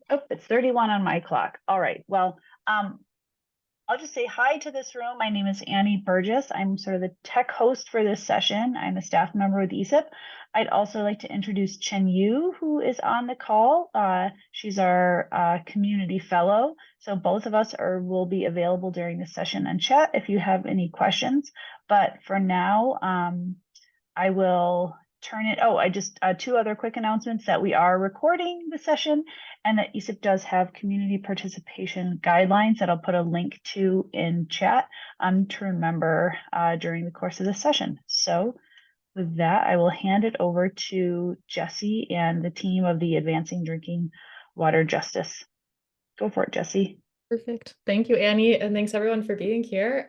Oh, it's 31 on my clock. All right. Well, I'll just say hi to this room. My name is Annie Burgess. I'm sort of the tech host for this session. I'm a staff member with ESIP. I'd also like to introduce Chen Yu, who is on the call. She's our community fellow. So both of us will be available during the session and chat if you have any questions. But for now, I will turn it. Oh, I just two other quick announcements that we are recording the session and that ESIP does have community participation guidelines that I'll put a link to in chat to remember during the course of the session. So with that, I will hand it over to Jesse and the team of the Advancing Drinking Water Justice. Go for it, Jesse. Perfect. Thank you, Annie, and thanks everyone for being here.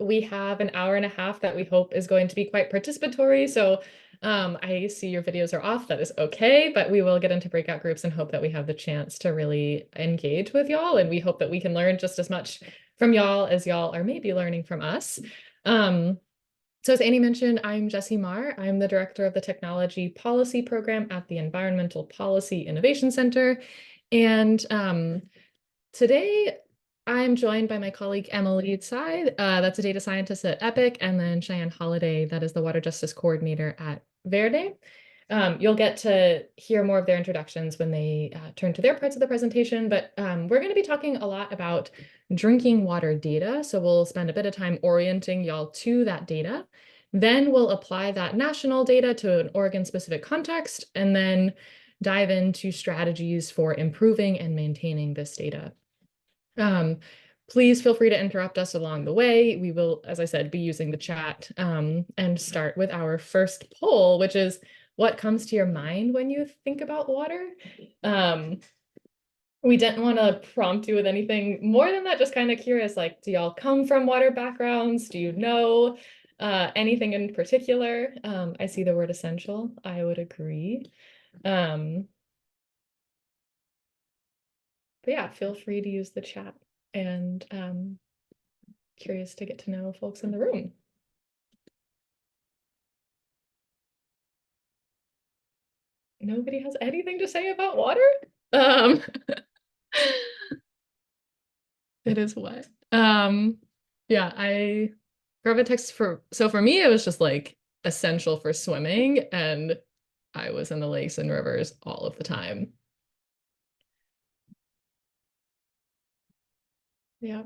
We have an hour and a half that we hope is going to be quite participatory. So I see your videos are off. That is okay, but we will get into breakout groups and hope that we have the chance to really engage with y'all. And we hope that we can learn just as much from y'all as y'all are maybe learning from us. So as Annie mentioned, I'm Jessie Marr. I'm the director of the Technology Policy Program at the Environmental Policy Innovation Center. And today, I'm joined by my colleague Emily Tsai, that's a data scientist at EPIC, and then Cheyenne Holiday, that is the Water Justice Coordinator at Verde. You'll get to hear more of their introductions when they turn to their parts of the presentation, but we're going to be talking a lot about drinking water data, so we'll spend a bit of time orienting y'all to that data. Then we'll apply that national data to an Oregon-specific context, and then dive into strategies for improving and maintaining this data. Please feel free to interrupt us along the way. We will, as I said, be using the chat and start with our first poll, which is what comes to your mind when you think about water? We didn't want to prompt you with anything more than that, just kind of curious, like, do y'all come from water backgrounds? Do you know anything in particular? I see the word essential. I would agree. But yeah, feel free to use the chat and curious to get to know folks in the room. Nobody has anything to say about water? It is wet. Yeah, I grew up in Texas so for me, it was just like essential for swimming, and I was in the lakes and rivers all of the time. Yeah.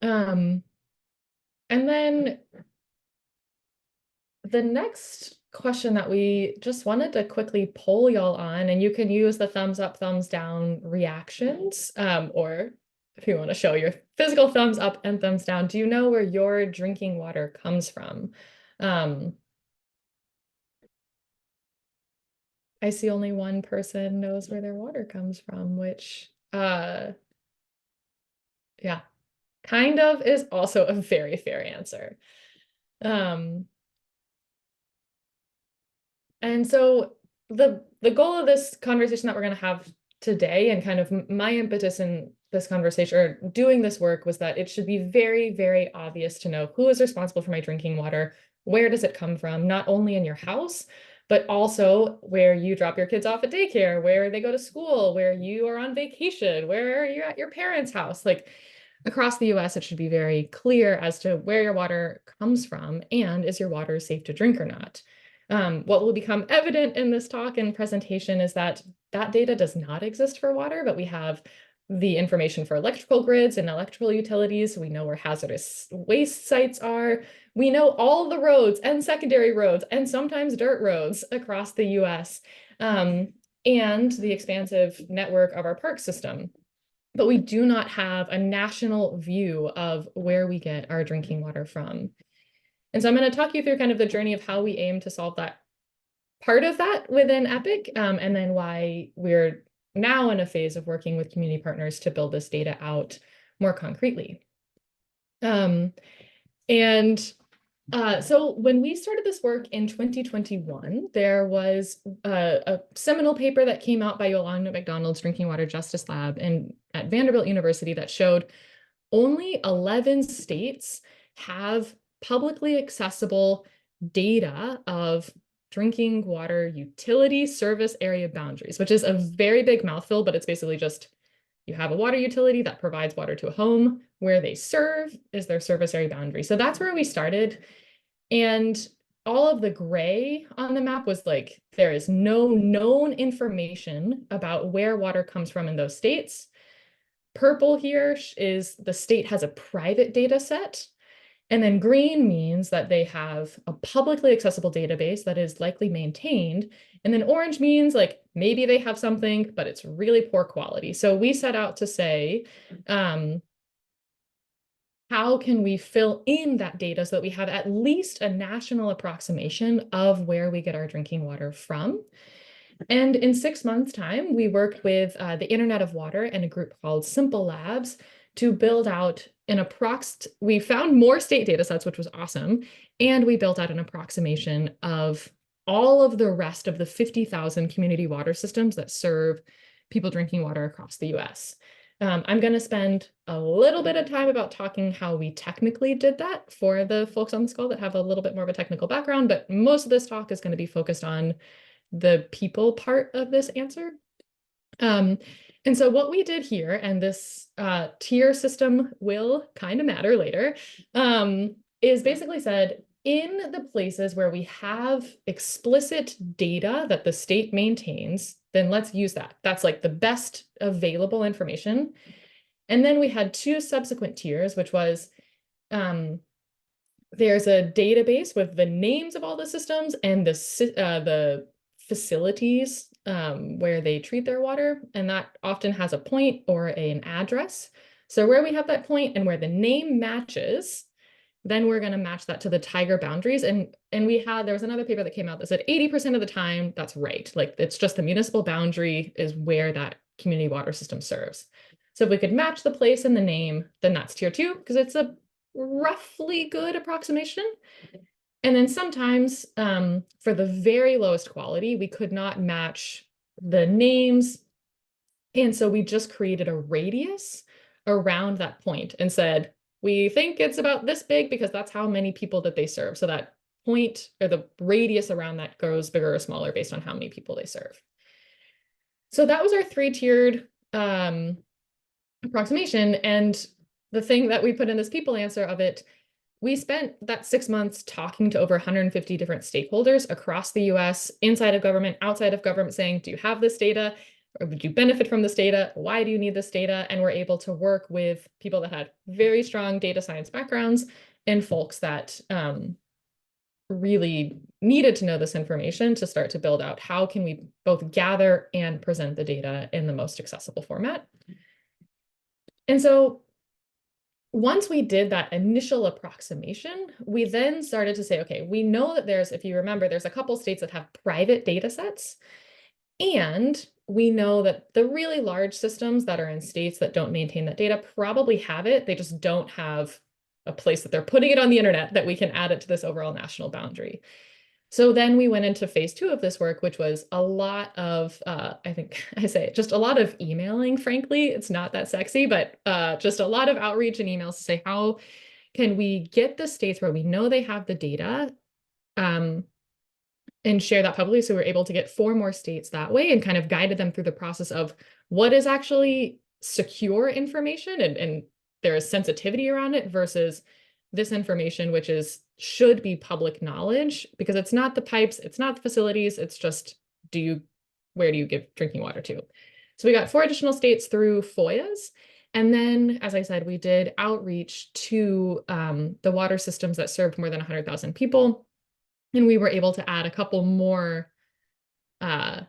And then the next question that we just wanted to quickly poll y'all on, and you can use the thumbs up, thumbs down reactions, or if you want to show your physical thumbs up and thumbs down, do you know where your drinking water comes from? I see only one person knows where their water comes from, which, yeah, kind of is also a very fair answer. And so the goal of this conversation that we're going to have today, and kind of my impetus in this conversation or doing this work, was that it should be very, very obvious to know who is responsible for my drinking water, where does it come from, not only in your house, but also where you drop your kids off at daycare, where they go to school, where you are on vacation, where you're at your parents' house. Like across the US, it should be very clear as to where your water comes from and is your water safe to drink or not. What will become evident in this talk and presentation is that that data does not exist for water, but we have the information for electrical grids and electrical utilities. We know where hazardous waste sites are. We know all the roads and secondary roads and sometimes dirt roads across the US, and the expansive network of our park system. But we do not have a national view of where we get our drinking water from. And so I'm going to talk you through kind of the journey of how we aim to solve that part of that within EPIC, and then why we're now in a phase of working with community partners to build this data out more concretely. So when we started this work in 2021, there was a seminal paper that came out by Yolanda McDonald's Drinking Water Justice Lab at Vanderbilt University that showed only 11 states have publicly accessible data of drinking water utility service area boundaries, which is a very big mouthful, but it's basically just you have a water utility that provides water to a home. Where they serve is their service area boundary. So that's where we started. And all of the gray on the map was like, there is no known information about where water comes from in those states. Purple here is the state has a private data set. And then green means that they have a publicly accessible database that is likely maintained. And then orange means like maybe they have something, but it's really poor quality. So we set out to say, how can we fill in that data so that we have at least a national approximation of where we get our drinking water from? And in 6 months' time, we worked with the Internet of Water and a group called Simple Labs to build out we found more state data sets, which was awesome. And we built out an approximation of all of the rest of the 50,000 community water systems that serve people drinking water across the US. I'm going to spend a little bit of time about talking how we technically did that for the folks on this call that have a little bit more of a technical background, but most of this talk is going to be focused on the people part of this answer. And so what we did here, and this tier system will kind of matter later, is basically said, in the places where we have explicit data that the state maintains, then let's use that. That's like the best available information. And then we had 2 subsequent tiers, which was there's a database with the names of all the systems and the facilities where they treat their water, and that often has a point or an address. So where we have that point and where the name matches, then we're going to match that to the Tiger boundaries. And there was another paper that came out that said 80% of the time that's right. Like it's just the municipal boundary is where that community water system serves. So if we could match the place and the name, then that's tier 2 because it's a roughly good approximation. And then sometimes for the very lowest quality, we could not match the names. And so we just created a radius around that point and said, we think it's about this big because that's how many people that they serve. So that point or the radius around that grows bigger or smaller based on how many people they serve. So that was our 3-tiered approximation. And the thing that we put in this people answer of it, we spent that 6 months talking to over 150 different stakeholders across the US, inside of government, outside of government, saying, do you have this data? Or would you benefit from this data? Why do you need this data? And we're able to work with people that had very strong data science backgrounds and folks that really needed to know this information to start to build out how can we both gather and present the data in the most accessible format. And so once we did that initial approximation, we then started to say, okay, we know that if you remember, there's a couple states that have private data sets. And we know that the really large systems that are in states that don't maintain that data probably have it. They just don't have a place that they're putting it on the internet that we can add it to this overall national boundary. So then we went into phase 2 of this work, which was a lot of, I think I say just a lot of emailing, frankly. It's not that sexy, but just a lot of outreach and emails to say, how can we get the states where we know they have the data and share that publicly. So we're able to get 4 more states that way and kind of guided them through the process of what is actually secure information and there is sensitivity around it versus this information, which should be public knowledge, because it's not the pipes, it's not the facilities, it's just where do you give drinking water to? So we got 4 additional states through FOIAs. And then, as I said, we did outreach to the water systems that served more than 100,000 people. And we were able to add a couple more, I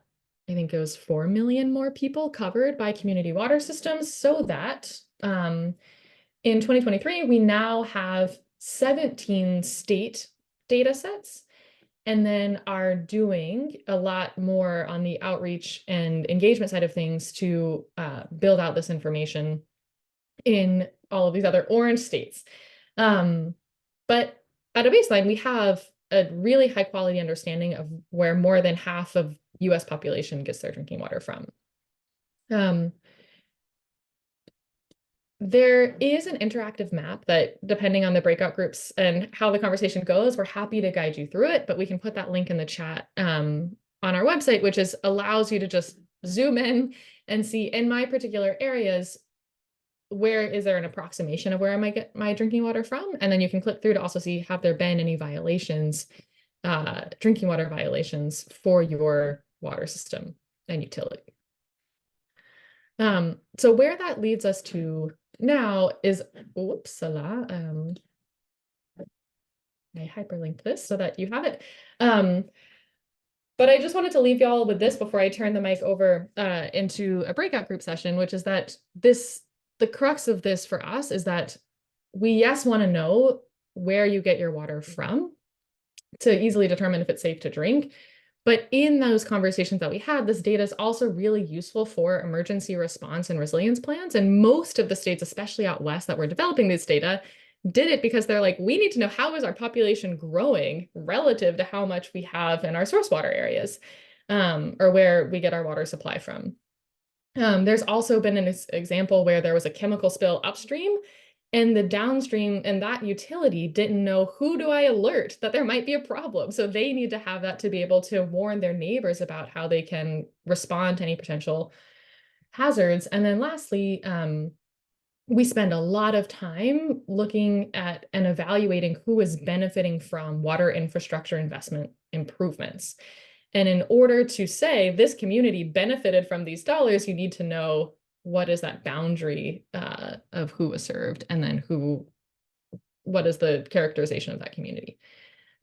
think it was 4 million more people covered by community water systems, so that in 2023, we now have 17 state data sets, and then are doing a lot more on the outreach and engagement side of things to build out this information in all of these other orange states. But at a baseline, we have a really high quality understanding of where more than half of US population gets their drinking water from. There is an interactive map that, depending on the breakout groups and how the conversation goes, we're happy to guide you through it, but we can put that link in the chat on our website, which is allows you to just zoom in and see in my particular areas, where is there an approximation of where I might get my drinking water from? And then you can click through to also see, have there been any violations, drinking water violations for your water system and utility. So where that leads us to now is, whoopsala, I hyperlinked this so that you have it. But I just wanted to leave y'all with this before I turn the mic over into a breakout group session, which is that the crux of this for us is that we, yes, want to know where you get your water from to easily determine if it's safe to drink. But in those conversations that we had, this data is also really useful for emergency response and resilience plans. And most of the states, especially out west, that were developing this data, did it because they're like, we need to know, how is our population growing relative to how much we have in our source water areas, or where we get our water supply from. There's also been an example where there was a chemical spill upstream, and the downstream and that utility didn't know, who do I alert that there might be a problem? So they need to have that to be able to warn their neighbors about how they can respond to any potential hazards. And then lastly, we spend a lot of time looking at and evaluating who is benefiting from water infrastructure investment improvements. And in order to say this community benefited from these dollars, you need to know, what is that boundary of who was served, and then what is the characterization of that community.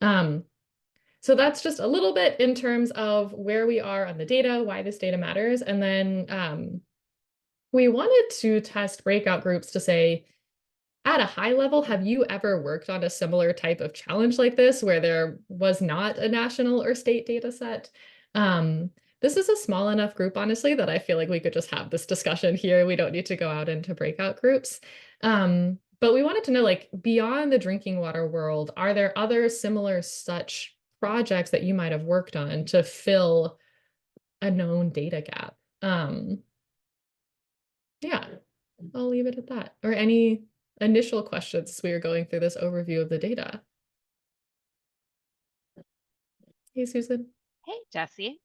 So that's just a little bit in terms of where we are on the data, why this data matters. And then we wanted to test breakout groups to say, at a high level, have you ever worked on a similar type of challenge like this, where there was not a national or state data set? This is a small enough group, honestly, that I feel like we could just have this discussion here. We don't need to go out into breakout groups. But we wanted to know, like, beyond the drinking water world, are there other similar such projects that you might have worked on to fill a known data gap? Yeah, I'll leave it at that. Or any initial questions as we are going through this overview of the data? Hey, Susan. Hey, Jesse.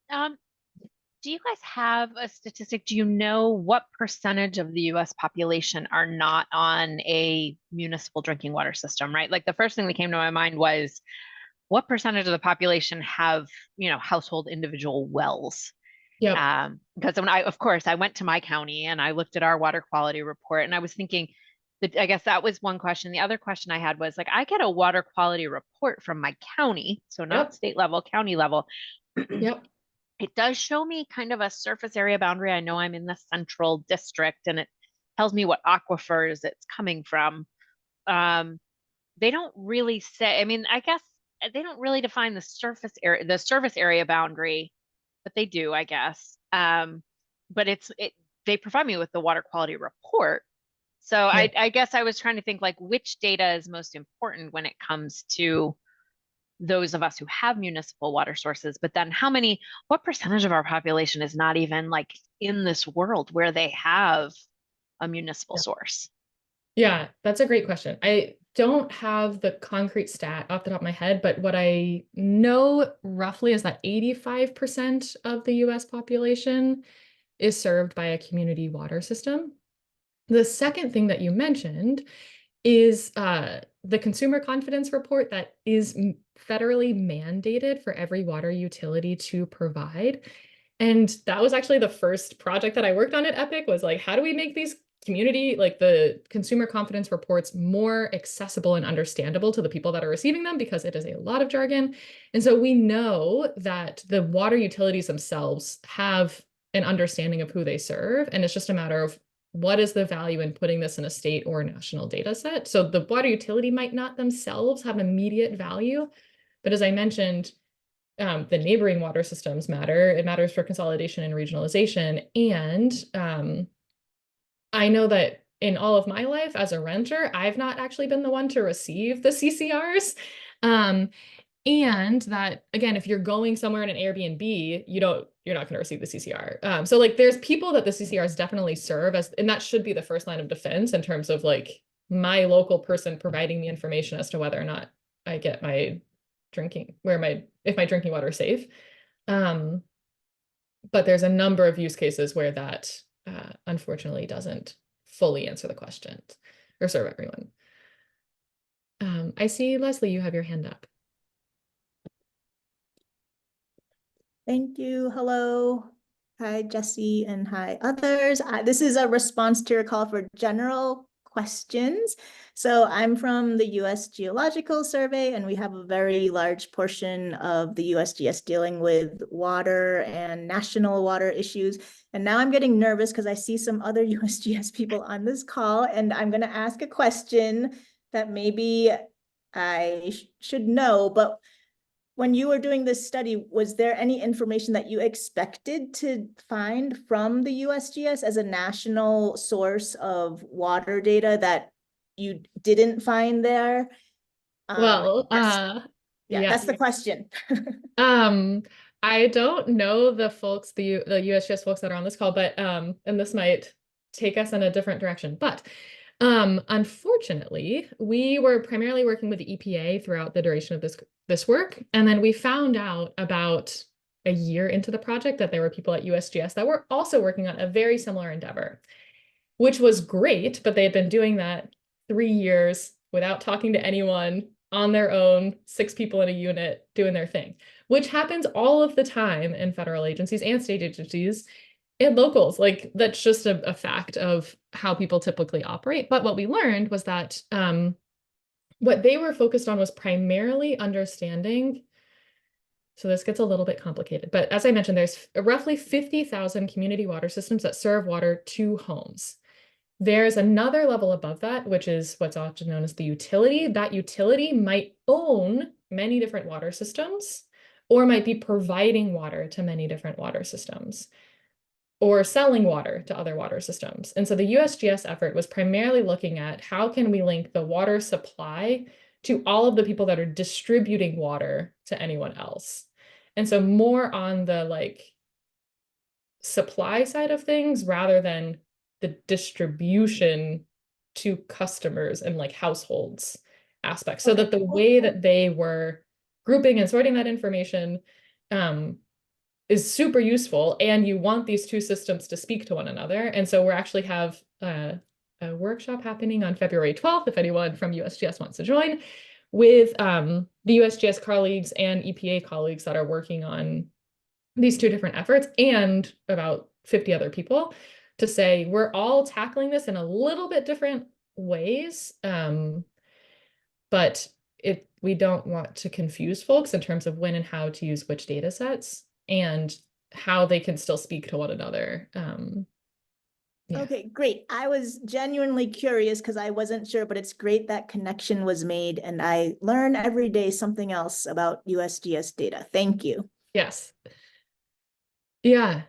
Do you guys have a statistic? Do you know what percentage of the US population are not on a municipal drinking water system, right? Like, the first thing that came to my mind was, what percentage of the population have, household individual wells? Yep. Because when of course, I went to my county and I looked at our water quality report, and I was thinking that, I guess that was one question. The other question I had was, like, I get a water quality report from my county, so not Yep. state level, county level. Yep. It does show me kind of a surface area boundary. I know I'm in the central district, and it tells me what aquifers it's coming from. They don't really say, I mean, I guess they don't really define the surface area, the service area boundary, but they do, I guess. But they provide me with the water quality report. So Yeah. I guess I was trying to think, like, which data is most important when it comes to those of us who have municipal water sources, but then what percentage of our population is not even, like, in this world where they have a municipal source? Yeah, that's a great question. I don't have the concrete stat off the top of my head, but what I know roughly is that 85% of the US population is served by a community water system. The second thing that you mentioned is the consumer confidence report that is federally mandated for every water utility to provide. And that was actually the first project that I worked on at Epic, was like, how do we make these community, like the consumer confidence reports, more accessible and understandable to the people that are receiving them, because it is a lot of jargon. And so we know that the water utilities themselves have an understanding of who they serve, and it's just a matter of, what is the value in putting this in a state or a national data set? So the water utility might not themselves have immediate value, but as I mentioned, the neighboring water systems matter. It matters for consolidation and regionalization. And I know that in all of my life as a renter, I've not actually been the one to receive the CCRs. And that, again, if you're going somewhere in an Airbnb, you're not going to receive the CCR. So like there's people that the CCRs definitely serve as, and that should be the first line of defense in terms of like my local person providing the information as to whether or not I get my drinking, if my drinking water is safe. But there's a number of use cases where that unfortunately doesn't fully answer the questions or serve everyone. I see, Leslie, you have your hand up. Thank you. Hello. Hi, Jesse, and hi, others. This is a response to your call for general questions. So I'm from the US Geological Survey, and we have a very large portion of the USGS dealing with water and national water issues. And now I'm getting nervous because I see some other USGS people on this call, and I'm going to ask a question that maybe I should know, but when you were doing this study, was there any information that you expected to find from the USGS as a national source of water data that you didn't find there? Well, yeah, that's the question. I don't know the folks, the USGS folks that are on this call, but and this might take us in a different direction. But unfortunately, we were primarily working with the EPA throughout the duration of this work. And then we found out about a year into the project that there were people at USGS that were also working on a very similar endeavor, which was great, but they had been doing that 3 years without talking to anyone, on their own, 6 people in a unit doing their thing, which happens all of the time in federal agencies and state agencies and locals. Like that's just a fact of how people typically operate. But what we learned was that what they were focused on was primarily understanding. So this gets a little bit complicated, but as I mentioned, there's roughly 50,000 community water systems that serve water to homes. There's another level above that, which is what's often known as the utility. That utility might own many different water systems or might be providing water to many different water systems or selling water to other water systems. And so the USGS effort was primarily looking at how can we link the water supply to all of the people that are distributing water to anyone else. And so more on the like supply side of things rather than the distribution to customers and like households aspect. So that the way that they were grouping and sorting that information is super useful, and you want these two systems to speak to one another. And so we actually have a workshop happening on February 12th, if anyone from USGS wants to join, with the USGS colleagues and EPA colleagues that are working on these two different efforts and about 50 other people, to say we're all tackling this in a little bit different ways, but we don't want to confuse folks in terms of when and how to use which data sets and how they can still speak to one another. Yeah. Okay, great. I was genuinely curious because I wasn't sure, but it's great that connection was made, and I learn every day something else about USGS data. Thank you. Yes. Yeah.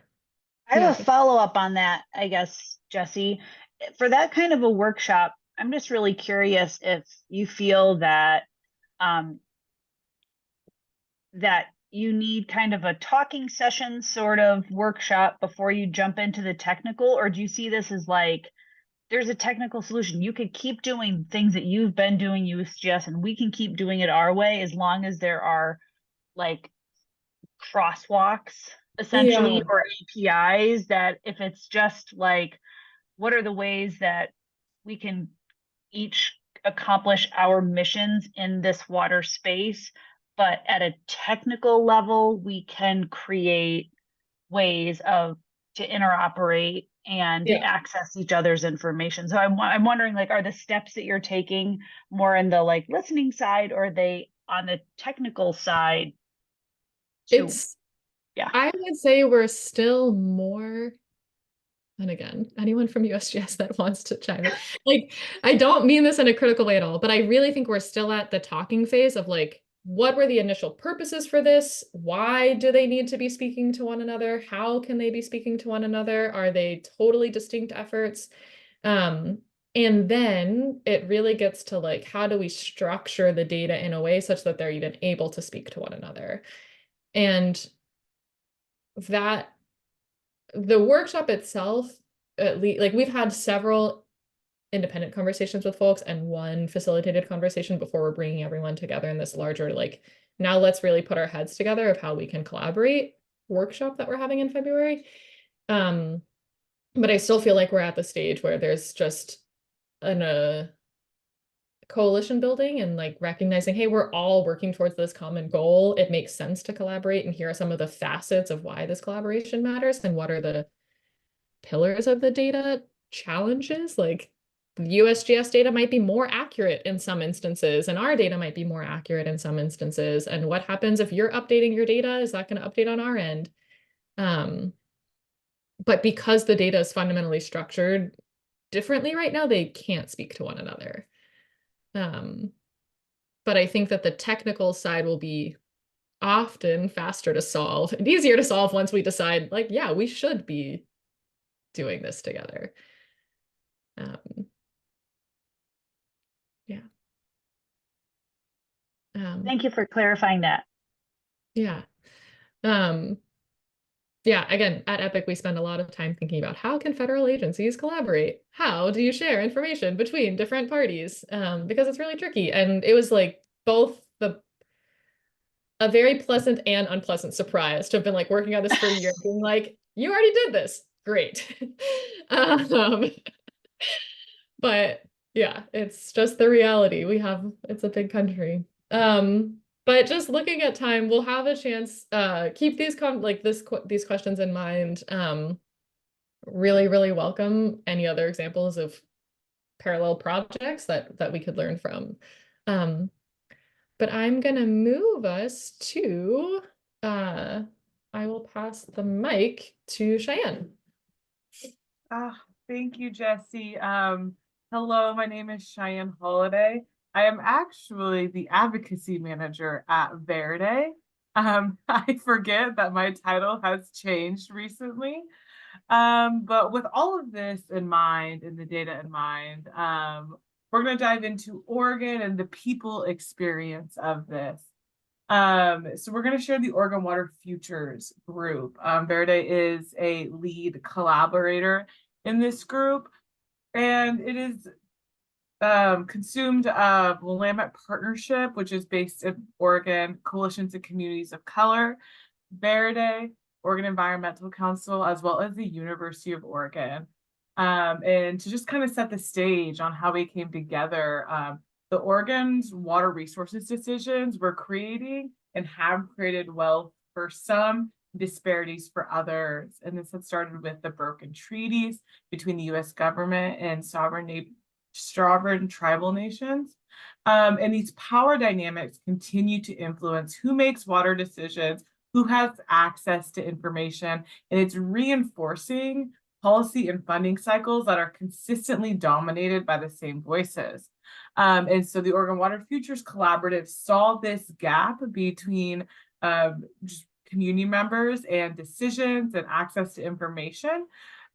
I have a follow-up on that, I guess, Jesse. For that kind of a workshop, I'm just really curious if you feel that that you need kind of a talking session sort of workshop before you jump into the technical, or do you see this as like, there's a technical solution. You could keep doing things that you've been doing USGS, and we can keep doing it our way as long as there are like crosswalks essentially, or APIs, that if it's just like, what are the ways that we can each accomplish our missions in this water space, but at a technical level, we can create ways to interoperate and access each other's information. So I'm wondering, like, are the steps that you're taking more in the like listening side, or are they on the technical side too? I would say we're still more, and again, anyone from USGS that wants to chime in, like, I don't mean this in a critical way at all, but I really think we're still at the talking phase of like, what were the initial purposes for this? Why do they need to be speaking to one another? How can they be speaking to one another? Are they totally distinct efforts? And then it really gets to like, how do we structure the data in a way such that they're even able to speak to one another? And that the workshop itself, at least, like we've had several independent conversations with folks and one facilitated conversation before we're bringing everyone together in this larger, like, now let's really put our heads together of how we can collaborate workshop that we're having in February. But I still feel like we're at the stage where there's just a coalition building and like recognizing, hey, we're all working towards this common goal. It makes sense to collaborate, and here are some of the facets of why this collaboration matters and what are the pillars of the data challenges. Like the USGS data might be more accurate in some instances, and our data might be more accurate in some instances. And what happens if you're updating your data? Is that going to update on our end? But because the data is fundamentally structured differently right now, they can't speak to one another. But I think that the technical side will be often faster to solve and easier to solve once we decide, like, yeah, we should be doing this together. Yeah. Thank you for clarifying that. Yeah. Yeah, again, at Epic, we spend a lot of time thinking about how can federal agencies collaborate? How do you share information between different parties? Because it's really tricky. And it was like both a very pleasant and unpleasant surprise to have been like working on this for a year, being like, you already did this. Great. But yeah, it's just the reality. It's a big country. But just looking at time, we'll have a chance, keep these these questions in mind. Really, really welcome any other examples of parallel projects that we could learn from. But I'm gonna move us to, I will pass the mic to Cheyenne. Thank you, Jesse. Hello, my name is Cheyenne Holiday. I am actually the advocacy manager at Verde. I forget that my title has changed recently. But with all of this in mind and the data in mind, we're going to dive into Oregon and the people experience of this. So we're going to share the Oregon Water Futures group. Verde is a lead collaborator in this group, and it is consumed of Willamette Partnership, which is based in Oregon, Coalitions and Communities of Color, Verde, Oregon Environmental Council, as well as the University of Oregon. And to just kind of set the stage on how we came together, the Oregon's water resources decisions were creating and have created wealth for some, disparities for others. And this had started with the broken treaties between the US government and sovereign tribal nations. And these power dynamics continue to influence who makes water decisions, who has access to information, and it's reinforcing policy and funding cycles that are consistently dominated by the same voices. And so the Oregon Water Futures Collaborative saw this gap between just community members and decisions and access to information,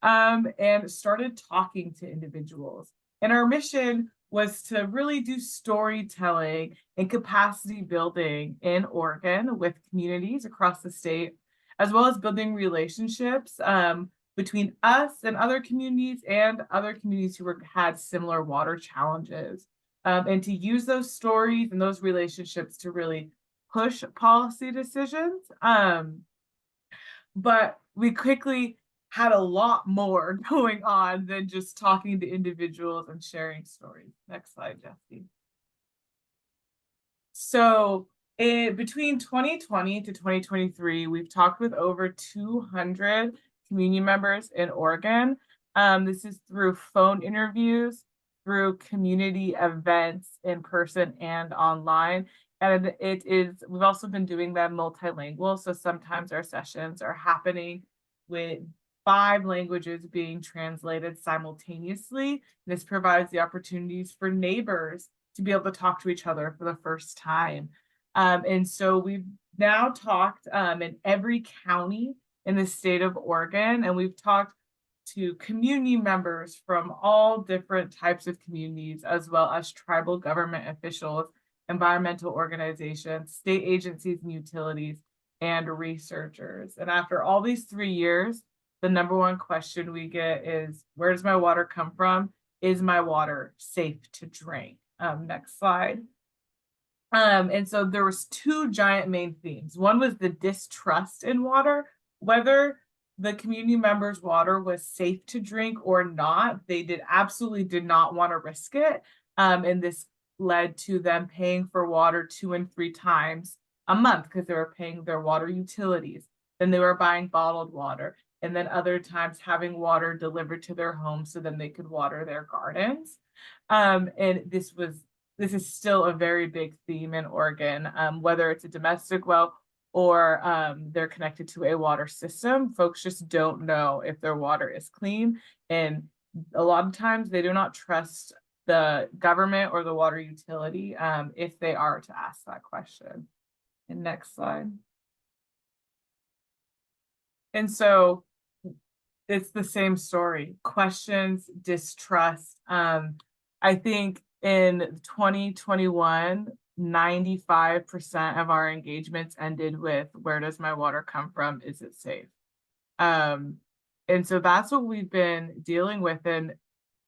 and started talking to individuals. And our mission was to really do storytelling and capacity building in Oregon with communities across the state, as well as building relationships between us and other communities who had similar water challenges, and to use those stories and those relationships to really push policy decisions. But we quickly had a lot more going on than just talking to individuals and sharing stories. Next slide, Jesse. So between 2020 to 2023, we've talked with over 200 community members in Oregon. This is through phone interviews, through community events in person and online. And we've also been doing them multilingual. So sometimes our sessions are happening with 5 languages being translated simultaneously. This provides the opportunities for neighbors to be able to talk to each other for the first time. And so we've now talked in every county in the state of Oregon, and we've talked to community members from all different types of communities, as well as tribal government officials, environmental organizations, state agencies and utilities, and researchers. And after all these 3 years, the number one question we get is, where does my water come from? Is my water safe to drink? Next slide. And so there was 2 giant main themes. One was the distrust in water, whether the community members' water was safe to drink or not. They absolutely did not want to risk it. And this led to them paying for water 2 and 3 times a month because they were paying their water utilities. Then they were buying bottled water, and then other times having water delivered to their homes so then they could water their gardens. And this is still a very big theme in Oregon, whether it's a domestic well or they're connected to a water system. Folks just don't know if their water is clean. And a lot of times they do not trust the government or the water utility if they are to ask that question. And next slide. And so it's the same story, questions, distrust. I think in 2021, 95% of our engagements ended with, where does my water come from? Is it safe? And so that's what we've been dealing with.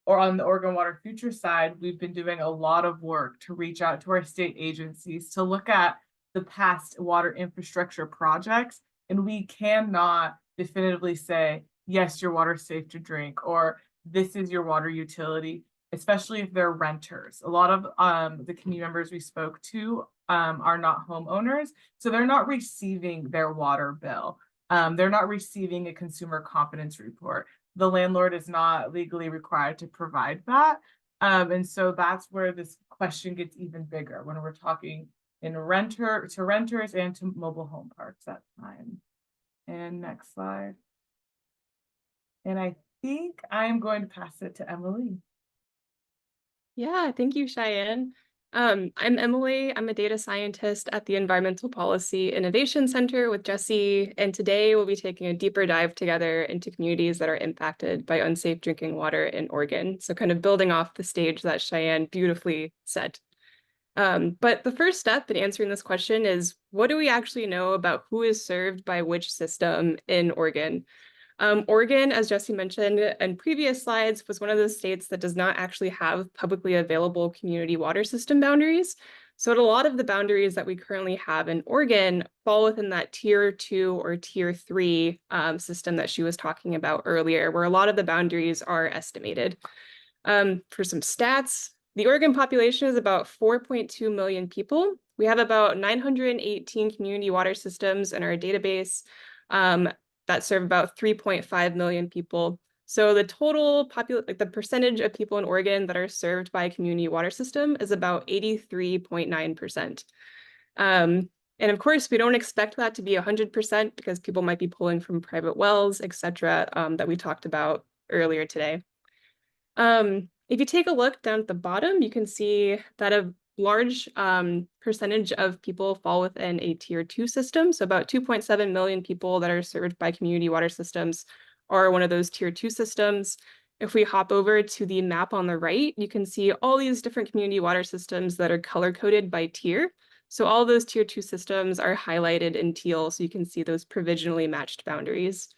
Or on the Oregon Water Future side, we've been doing a lot of work to reach out to our state agencies to look at the past water infrastructure projects. And we cannot definitively say, yes, your water is safe to drink, or this is your water utility, especially if they're renters. A lot of the community members we spoke to are not homeowners, so they're not receiving their water bill. They're not receiving a consumer confidence report. The landlord is not legally required to provide that. And so that's where this question gets even bigger when we're talking to renters and to mobile home parks at the time. And next slide. And I think I'm going to pass it to Emily. Yeah, thank you, Cheyenne. I'm Emily. I'm a data scientist at the Environmental Policy Innovation Center with Jesse, and today we'll be taking a deeper dive together into communities that are impacted by unsafe drinking water in Oregon. So kind of building off the stage that Cheyenne beautifully set. But the first step in answering this question is, what do we actually know about who is served by which system in Oregon? Oregon, as Jesse mentioned in previous slides, was one of the states that does not actually have publicly available community water system boundaries. So a lot of the boundaries that we currently have in Oregon fall within that tier 2 or tier 3 system that she was talking about earlier, where a lot of the boundaries are estimated. For some stats, the Oregon population is about 4.2 million people. We have about 918 community water systems in our database that serve about 3.5 million people. So the total the percentage of people in Oregon that are served by a community water system is about 83.9%. And of course, we don't expect that to be 100% because people might be pulling from private wells, et cetera, that we talked about earlier today. If you take a look down at the bottom, you can see that a large percentage of people fall within a tier 2 system. So about 2.7 million people that are served by community water systems are one of those tier 2 systems. If we hop over to the map on the right, you can see all these different community water systems that are color coded by tier. So all those tier 2 systems are highlighted in teal, so you can see those provisionally matched boundaries.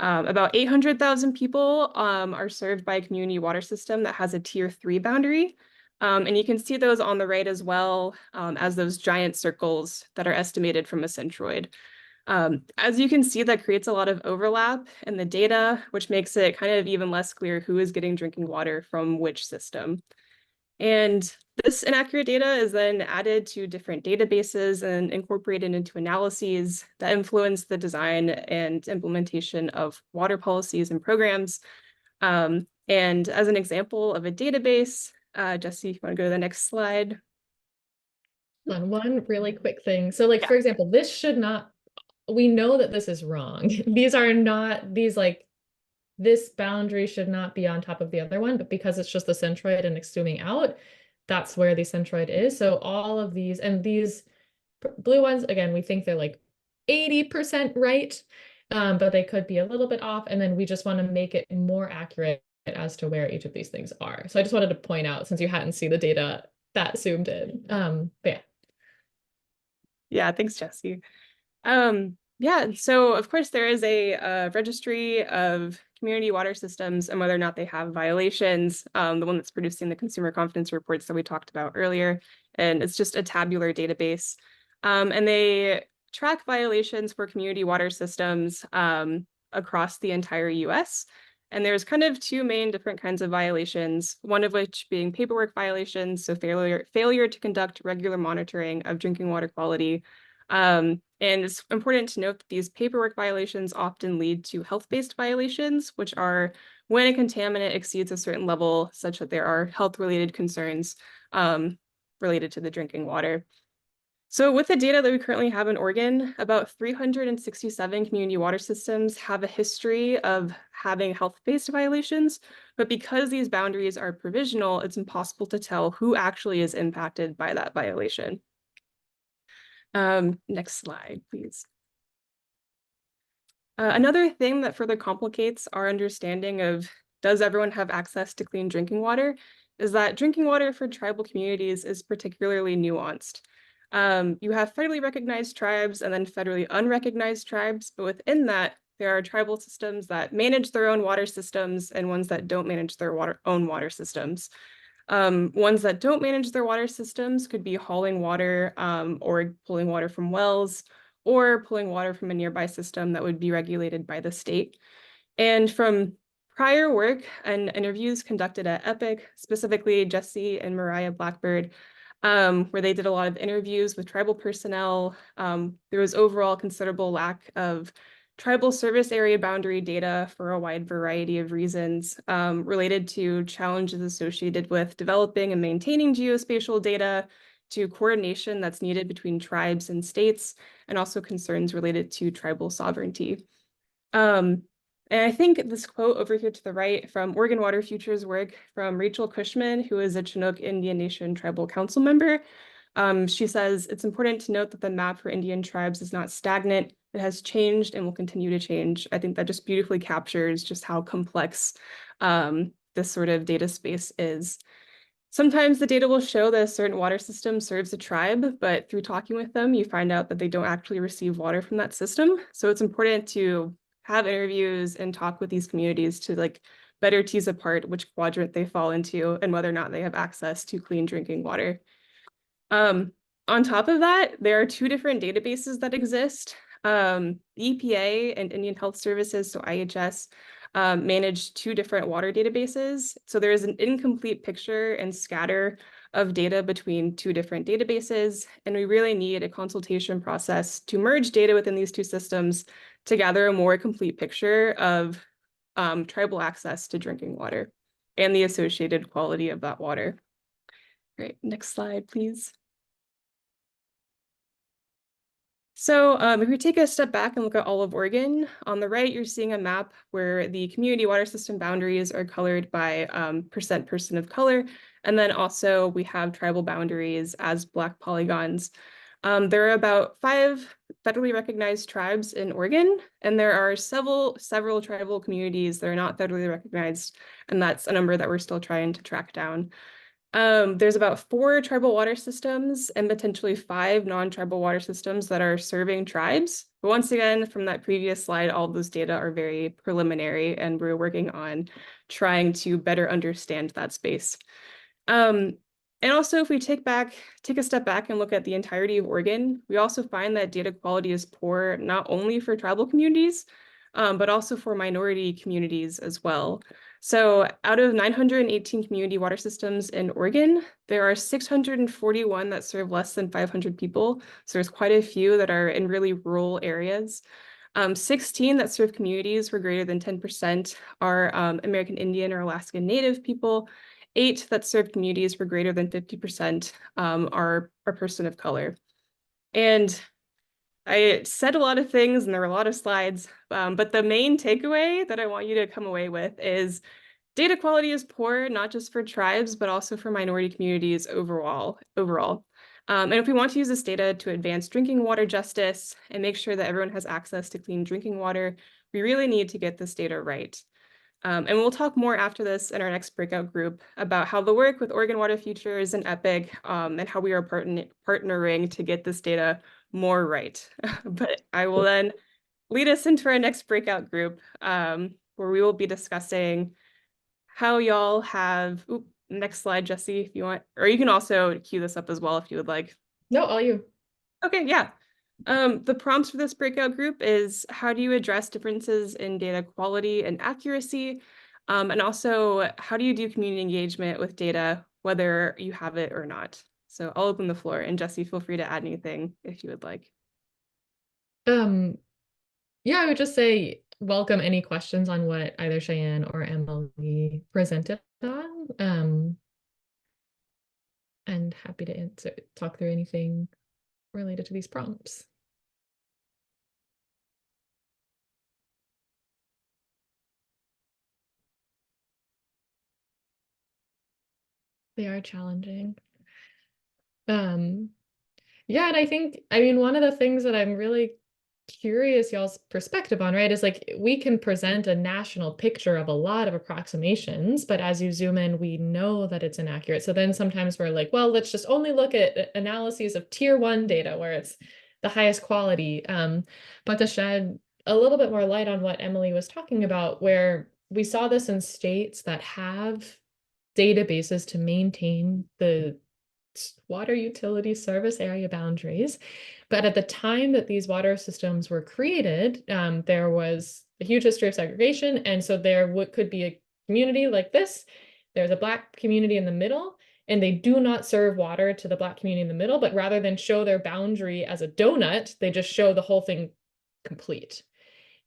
About 800,000 people are served by a community water system that has a tier 3 boundary. And you can see those on the right as well as those giant circles that are estimated from a centroid. As you can see, that creates a lot of overlap in the data, which makes it kind of even less clear who is getting drinking water from which system. And this inaccurate data is then added to different databases and incorporated into analyses that influence the design and implementation of water policies and programs. And as an example of a database, Jesse, you want to go to the next slide? One really quick thing. So like, Yeah. for example, this should not, we know that this is wrong. These are not, this boundary should not be on top of the other one, but because it's just the centroid and it's zooming out, that's where the centroid is. So all of these, and these blue ones, again, we think they're like 80% right. but they could be a little bit off. And then we just want to make it more accurate as to where each of these things are. So I just wanted to point out, since you hadn't seen the data that zoomed in. But yeah. Yeah, thanks, Jesse. Yeah, so of course there is a registry of community water systems and whether or not they have violations, the one that's producing the consumer confidence reports that we talked about earlier. And it's just a tabular database. And they track violations for community water systems across the entire US. And there's kind of two main different kinds of violations, one of which being paperwork violations, so failure to conduct regular monitoring of drinking water quality. And it's important to note that these paperwork violations often lead to health-based violations, which are when a contaminant exceeds a certain level, such that there are health-related concerns related to the drinking water. So with the data that we currently have in Oregon, about 367 community water systems have a history of having health-based violations, but because these boundaries are provisional, it's impossible to tell who actually is impacted by that violation. Next slide, please. Another thing that further complicates our understanding of does everyone have access to clean drinking water is that drinking water for tribal communities is particularly nuanced. You have federally recognized tribes and then federally unrecognized tribes, but within that, there are tribal systems that manage their own water systems and ones that don't manage their own water systems. Ones that don't manage their water systems could be hauling water or pulling water from wells or pulling water from a nearby system that would be regulated by the state. And from prior work and interviews conducted at EPIC, specifically Jesse and Mariah Blackbird, where they did a lot of interviews with tribal personnel, there was overall considerable lack of tribal service area boundary data for a wide variety of reasons related to challenges associated with developing and maintaining geospatial data, to coordination that's needed between tribes and states, and also concerns related to tribal sovereignty. And I think this quote over here to the right from Oregon Water Futures work from Rachel Cushman, who is a Chinook Indian Nation Tribal Council member. She says, it's important to note that the map for Indian tribes is not stagnant. It has changed and will continue to change. I think that just beautifully captures just how complex this sort of data space is. Sometimes the data will show that a certain water system serves a tribe, but through talking with them, you find out that they don't actually receive water from that system. So it's important to have interviews and talk with these communities to like better tease apart which quadrant they fall into and whether or not they have access to clean drinking water. On top of that, there are two different databases that exist. The EPA and Indian Health Services, so IHS, manage two different water databases. So there is an incomplete picture and scatter of data between two different databases, and we really need a consultation process to merge data within these two systems to gather a more complete picture of tribal access to drinking water and the associated quality of that water. Great, next slide, please. So if we take a step back and look at all of Oregon, on the right, you're seeing a map where the community water system boundaries are colored by percent person of color. And then also we have tribal boundaries as Black polygons. There are about 5 federally recognized tribes in Oregon, and there are several tribal communities that are not federally recognized, and that's a number that we're still trying to track down. There's about 4 tribal water systems and potentially 5 non-tribal water systems that are serving tribes. But once again, from that previous slide, all of those data are very preliminary, and we're working on trying to better understand that space. And also, if we take a step back and look at the entirety of Oregon, we also find that data quality is poor, not only for tribal communities, but also for minority communities as well. So out of 918 community water systems in Oregon, there are 641 that serve less than 500 people. So there's quite a few that are in really rural areas. 16 that serve communities where greater than 10% are American Indian or Alaskan Native people. 8 that serve communities where greater than 50% are a person of color. And I said a lot of things and there were a lot of slides, but the main takeaway that I want you to come away with is data quality is poor, not just for tribes, but also for minority communities overall. And if we want to use this data to advance drinking water justice and make sure that everyone has access to clean drinking water, we really need to get this data right. And we'll talk more after this in our next breakout group about how the work with Oregon Water Futures and EPIC and how we are partnering to get this data more right. But I will then lead us into our next breakout group where we will be discussing how y'all have, next slide, Jesse, if you want, or you can also cue this up as well if you would like. No, all you. Okay, yeah. The prompts for this breakout group is how do you address differences in data quality and accuracy? And also, how do you do community engagement with data, whether you have it or not? So I'll open the floor, and Jesse, feel free to add anything if you would like. Yeah, I would just say welcome any questions on what either Cheyenne or Emily presented on. And happy to talk through anything related to these prompts. They are challenging. Yeah, and I mean, one of the things that I'm really curious y'all's perspective on, right, is like we can present a national picture of a lot of approximations, but as you zoom in, we know that it's inaccurate. So then sometimes we're like, well, let's just only look at analyses of tier 1 data where it's the highest quality. But to shed a little bit more light on what Emily was talking about, where we saw this in states that have databases to maintain the water utility service area boundaries. But at the time that these water systems were created, there was a huge history of segregation. And so there could be a community like this. There's a Black community in the middle, and they do not serve water to the Black community in the middle, but rather than show their boundary as a donut, they just show the whole thing complete.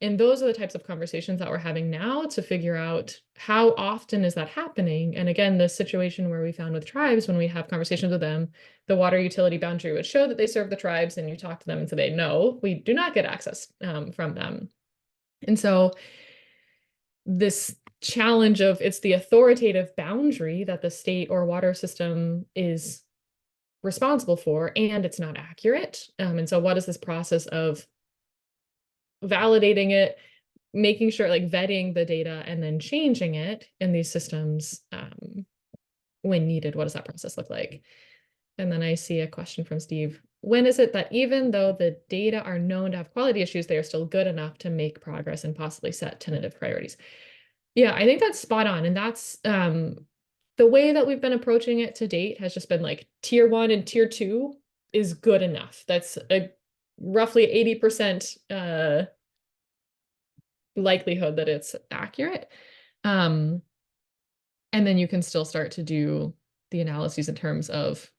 And those are the types of conversations that we're having now to figure out how often is that happening. And again, the situation where we found with tribes, when we have conversations with them, the water utility boundary would show that they serve the tribes, and you talk to them and say, no, we do not get access from them. And so this challenge of it's the authoritative boundary that the state or water system is responsible for, and it's not accurate. And so what is this process of validating it, making sure, like vetting the data and then changing it in these systems when needed? What does that process look like? And then I see a question from Steve. When is it that even though the data are known to have quality issues, they are still good enough to make progress and possibly set tentative priorities? Yeah, I think that's spot on. And that's the way that we've been approaching it to date has just been like tier 1 and tier 2 is good enough. That's a roughly 80% likelihood that it's accurate. And then you can still start to do the analyses in terms of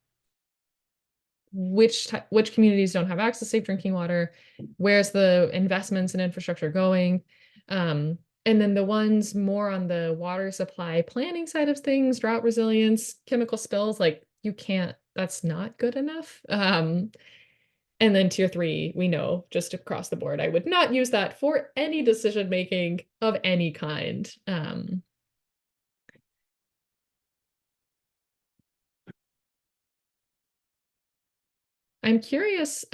which communities don't have access to safe drinking water, where's the investments in infrastructure going, and then the ones more on the water supply planning side of things, drought resilience, chemical spills, like that's not good enough. And then tier 3, we know just across the board, I would not use that for any decision making of any kind. I'm curious,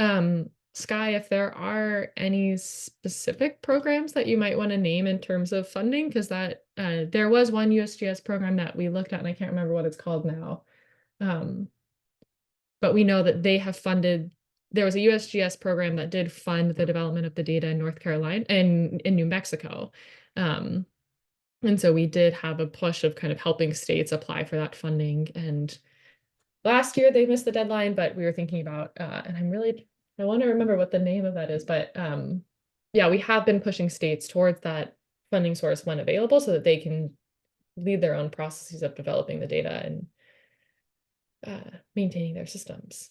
Skye, if there are any specific programs that you might want to name in terms of funding, because that there was one USGS program that we looked at, and I can't remember what it's called now. But we know that they have funded. There was a USGS program that did fund the development of the data in North Carolina and in New Mexico. And so we did have a push of kind of helping states apply for that funding. And last year they missed the deadline, but we were thinking about, and I want to remember what the name of that is, but yeah, we have been pushing states towards that funding source when available so that they can lead their own processes of developing the data and maintaining their systems.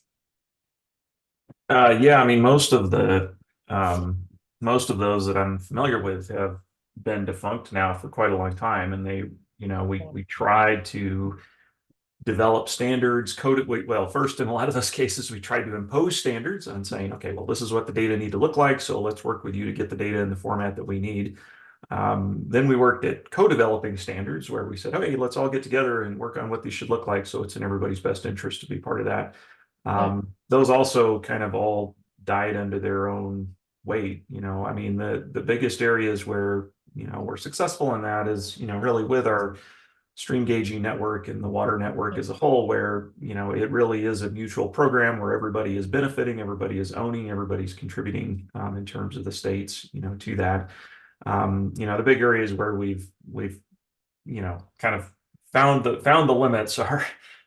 Yeah, I mean, most of those that I'm familiar with have been defunct now for quite a long time, and they, we tried to develop standards, first, in a lot of those cases, we tried to impose standards and saying, okay, well, this is what the data need to look like, so let's work with you to get the data in the format that we need. Then we worked at co-developing standards where we said, hey, let's all get together and work on what these should look like, so it's in everybody's best interest to be part of that. Those also kind of all died under their own weight. I mean, the biggest areas where, we're successful in that is, really with our stream gauging network and the water network as a whole, where, it really is a mutual program where everybody is benefiting, everybody is owning, everybody's contributing in terms of the states, to that. The big areas where we've kind of found the limits are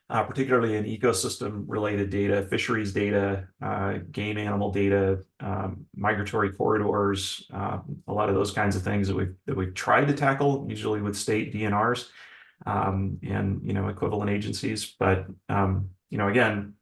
particularly in ecosystem related data, fisheries data, game animal data, migratory corridors, a lot of those kinds of things that we've tried to tackle, usually with state DNRs and equivalent agencies. But again,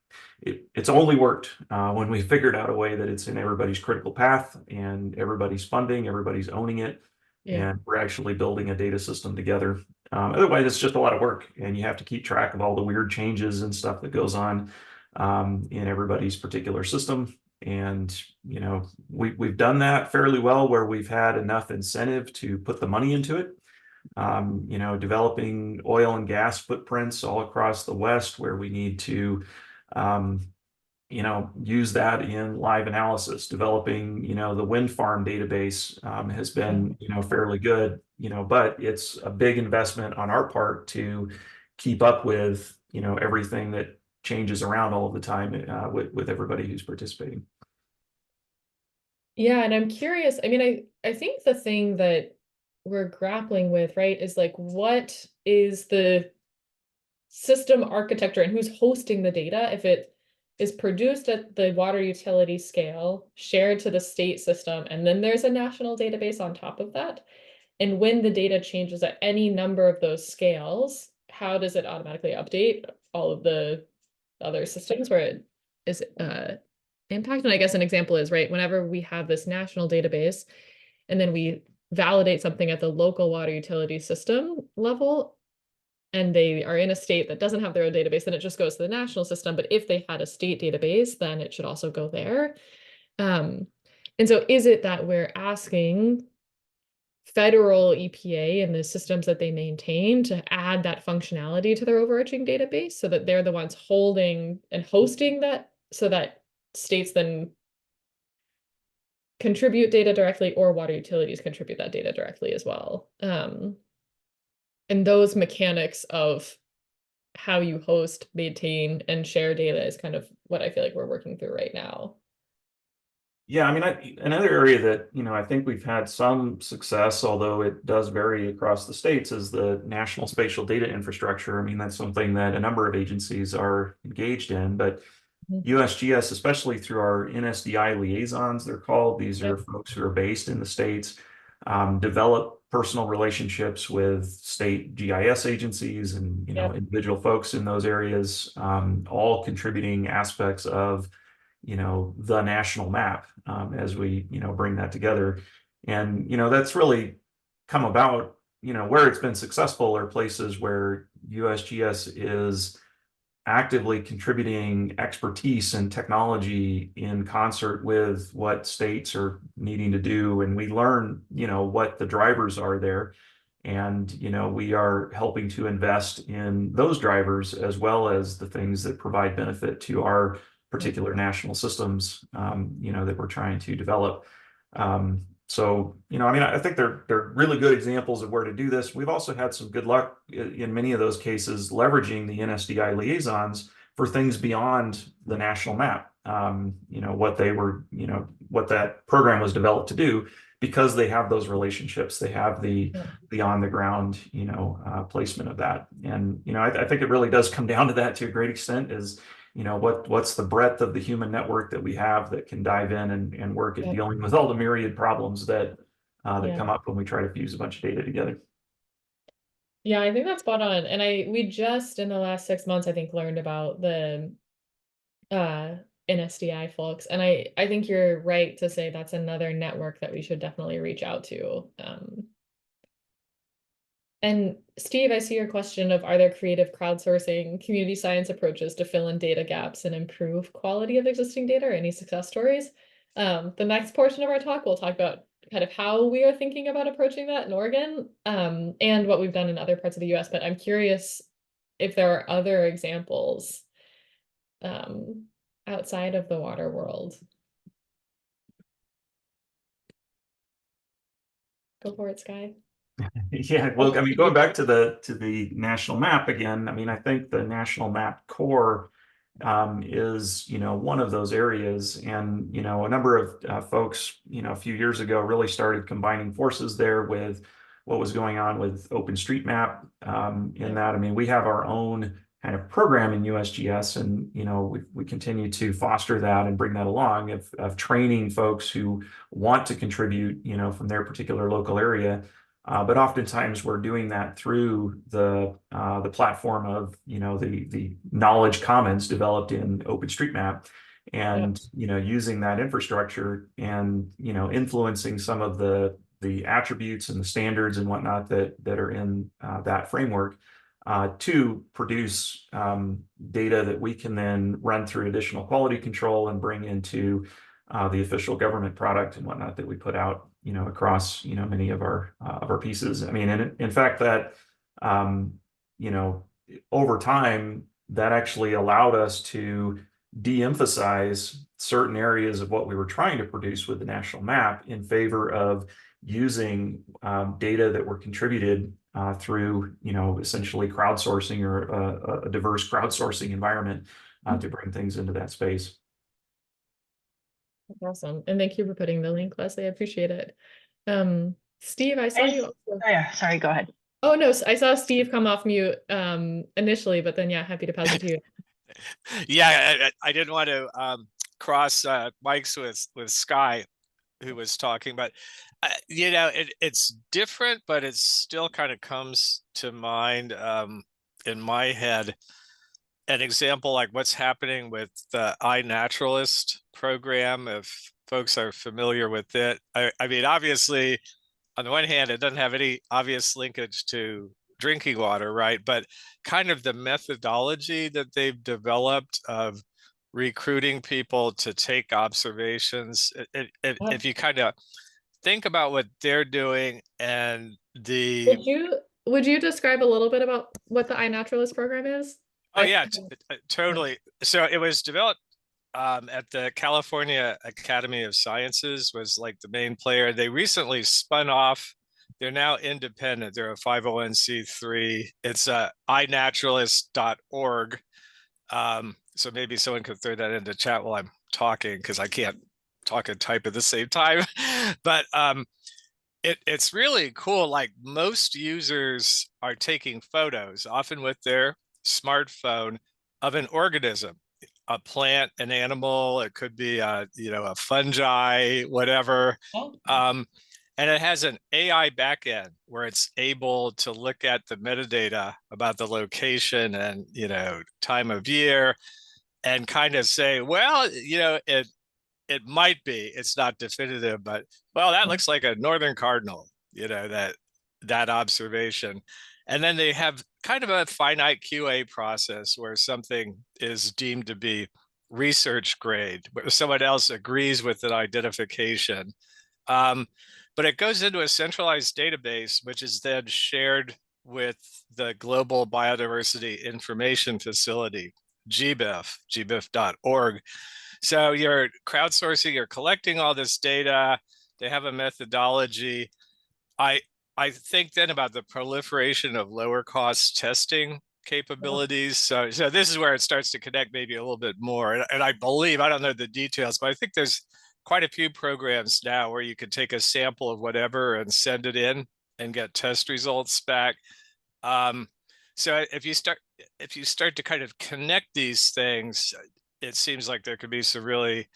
it's only worked when we figured out a way that it's in everybody's critical path and everybody's funding, everybody's owning it, and we're actually building a data system together. Otherwise, it's just a lot of work, and you have to keep track of all the weird changes and stuff that goes on in everybody's particular system. And we've done that fairly well, where we've had enough incentive to put the money into it. Developing oil and gas footprints all across the West, where we need to use that in live analysis. Developing, the wind farm database has been, fairly good, but it's a big investment on our part to keep up with, everything that changes around all of the time with everybody who's participating. Yeah, and I'm curious, I mean, I think the thing that we're grappling with, right, is like, what is the system architecture and who's hosting the data? If it is produced at the water utility scale, shared to the state system, and then there's a national database on top of that. And when the data changes at any number of those scales, how does it automatically update all of the other systems where it is impacted? And I guess an example is, right, whenever we have this national database and then we validate something at the local water utility system level, and they are in a state that doesn't have their own database, then it just goes to the national system. But if they had a state database, then it should also go there. And so is it that we're asking federal EPA and the systems that they maintain to add that functionality to their overarching database so that they're the ones holding and hosting that, so that states then contribute data directly, or water utilities contribute that data directly as well? And those mechanics of how you host, maintain, and share data is kind of what I feel like we're working through right now. Yeah, I mean, another area that, I think we've had some success, although it does vary across the states, is the National Spatial Data Infrastructure. I mean, that's something that a number of agencies are engaged in, but USGS, especially through our NSDI liaisons, they're called. These are folks who are based in the states, develop personal relationships with state GIS agencies and individual folks in those areas, all contributing aspects of the national map as we bring that together. And that's really come about, where it's been successful are places where USGS is actively contributing expertise and technology in concert with what states are needing to do. And we learn, what the drivers are there. And, we are helping to invest in those drivers as well as the things that provide benefit to our particular national systems, that we're trying to develop. So, I mean, I think they're really good examples of where to do this. We've also had some good luck in many of those cases, leveraging the NSDI liaisons for things beyond the national map. What they were, what that program was developed to do, because they have those relationships, they have the on the ground, placement of that. And, I think it really does come down to that to a great extent, is what's the breadth of the human network that we have that can dive in and work at dealing with all the myriad problems that come up when we try to fuse a bunch of data together. Yeah, I think that's spot on. And we just in the last 6 months, I think, learned about the NSDI folks. And I think you're right to say that's another network that we should definitely reach out to. And Steve, I see your question of, are there creative crowdsourcing community science approaches to fill in data gaps and improve quality of existing data, or any success stories? The next portion of our talk, we'll talk about kind of how we are thinking about approaching that in Oregon, and what we've done in other parts of the US. But I'm curious if there are other examples outside of the water world? Go for it, Sky. Yeah, well, I mean, going back to the national map again, I mean, I think the national map core is, one of those areas. And, a number of folks, a few years ago really started combining forces there with what was going on with OpenStreetMap. In that, I mean, we have our own kind of program in USGS, and, we continue to foster that and bring that along of training folks who want to contribute, from their particular local area. But oftentimes we're doing that through the platform of the knowledge commons developed in OpenStreetMap, and using that infrastructure and influencing some of the attributes and the standards and whatnot that are in that framework to produce data that we can then run through additional quality control and bring into the official government product and whatnot that we put out, across, many of our pieces. I mean, and in fact, that, over time, that actually allowed us to de-emphasize certain areas of what we were trying to produce with the national map in favor of using data that were contributed through, essentially crowdsourcing or a diverse crowdsourcing environment to bring things into that space. Awesome. And thank you for putting the link, Leslie. I appreciate it. Steve, I saw you also. Oh, yeah, sorry, go ahead. Oh, no, I saw Steve come off mute initially, but then, yeah, happy to pass it to you. Yeah, I didn't want to cross mics with Sky, who was talking, but it's different, but it still kind of comes to mind in my head. An example like what's happening with the iNaturalist program, if folks are familiar with it. I mean, obviously, on the one hand, it doesn't have any obvious linkage to drinking water, right? But kind of the methodology that they've developed of recruiting people to take observations, if you kind of think about what they're doing and the... Would you describe a little bit about what the iNaturalist program is? Oh, yeah, totally. So it was developed at the California Academy of Sciences, was like the main player. They recently spun off. They're now independent. They're a 501c3. It's iNaturalist.org. So maybe someone could throw that into chat while I'm talking, because I can't talk and type at the same time. But it's really cool. Like, most users are taking photos, often with their smartphone, of an organism, a plant, an animal. It could be a fungi, whatever. And it has an AI backend where it's able to look at the metadata about the location and time of year, and kind of say, well, it might be, it's not definitive, but well, that looks like a northern cardinal, that observation. And then they have kind of a finite QA process where something is deemed to be research grade, where someone else agrees with an identification. But it goes into a centralized database, which is then shared with the Global Biodiversity Information Facility, gbif.org. So you're crowdsourcing, you're collecting all this data. They have a methodology. I think then about the proliferation of lower cost testing capabilities. So this is where it starts to connect maybe a little bit more. And I believe, I don't know the details, but I think there's quite a few programs now where you could take a sample of whatever and send it in and get test results back. So if you start to kind of connect these things, it seems like there could be some really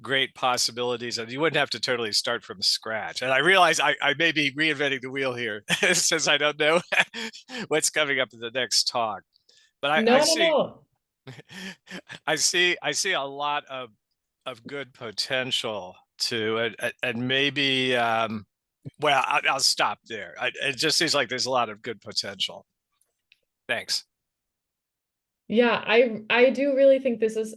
great possibilities, and you wouldn't have to totally start from scratch. And I realize I may be reinventing the wheel here since I don't know what's coming up in the next talk. But I see a lot of good potential to it, and maybe well, I'll stop there. It just seems like there's a lot of good potential. Thanks. Yeah, I do really think this is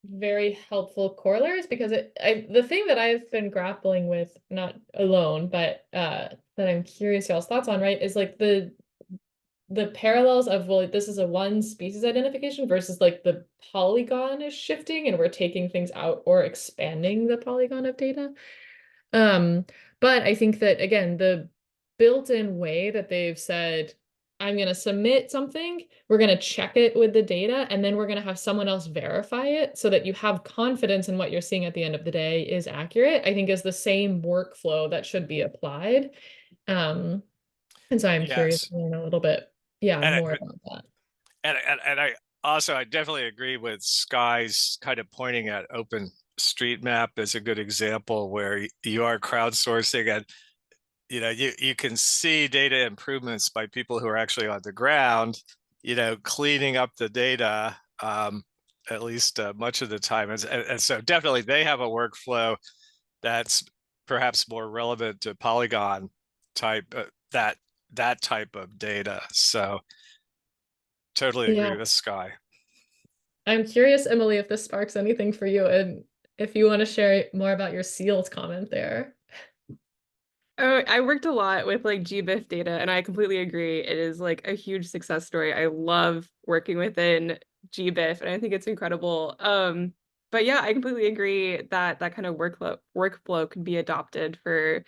very helpful corollaries, because the thing that I've been grappling with, not alone, but that I'm curious y'all's thoughts on, right, is like the the parallels of, well, this is a one species identification versus like the polygon is shifting and we're taking things out or expanding the polygon of data. But I think that, again, the built-in way that they've said, I'm going to submit something, we're going to check it with the data, and then we're going to have someone else verify it so that you have confidence in what you're seeing at the end of the day is accurate, I think is the same workflow that should be applied. And so I'm curious Yes. to learn a little bit, more about that. And I definitely agree with Sky's kind of pointing at OpenStreetMap as a good example where you are crowdsourcing, and you can see data improvements by people who are actually on the ground, cleaning up the data, at least much of the time. And so definitely they have a workflow that's perhaps more relevant to Polygon type, that type of data. So totally agree with Sky. I'm curious, Emily, if this sparks anything for you, and if you want to share more about your seals comment there. Oh, I worked a lot with like GBIF data, and I completely agree. It is like a huge success story. I love working within GBIF, and I think it's incredible. But yeah, I completely agree that that kind of workflow could be adopted for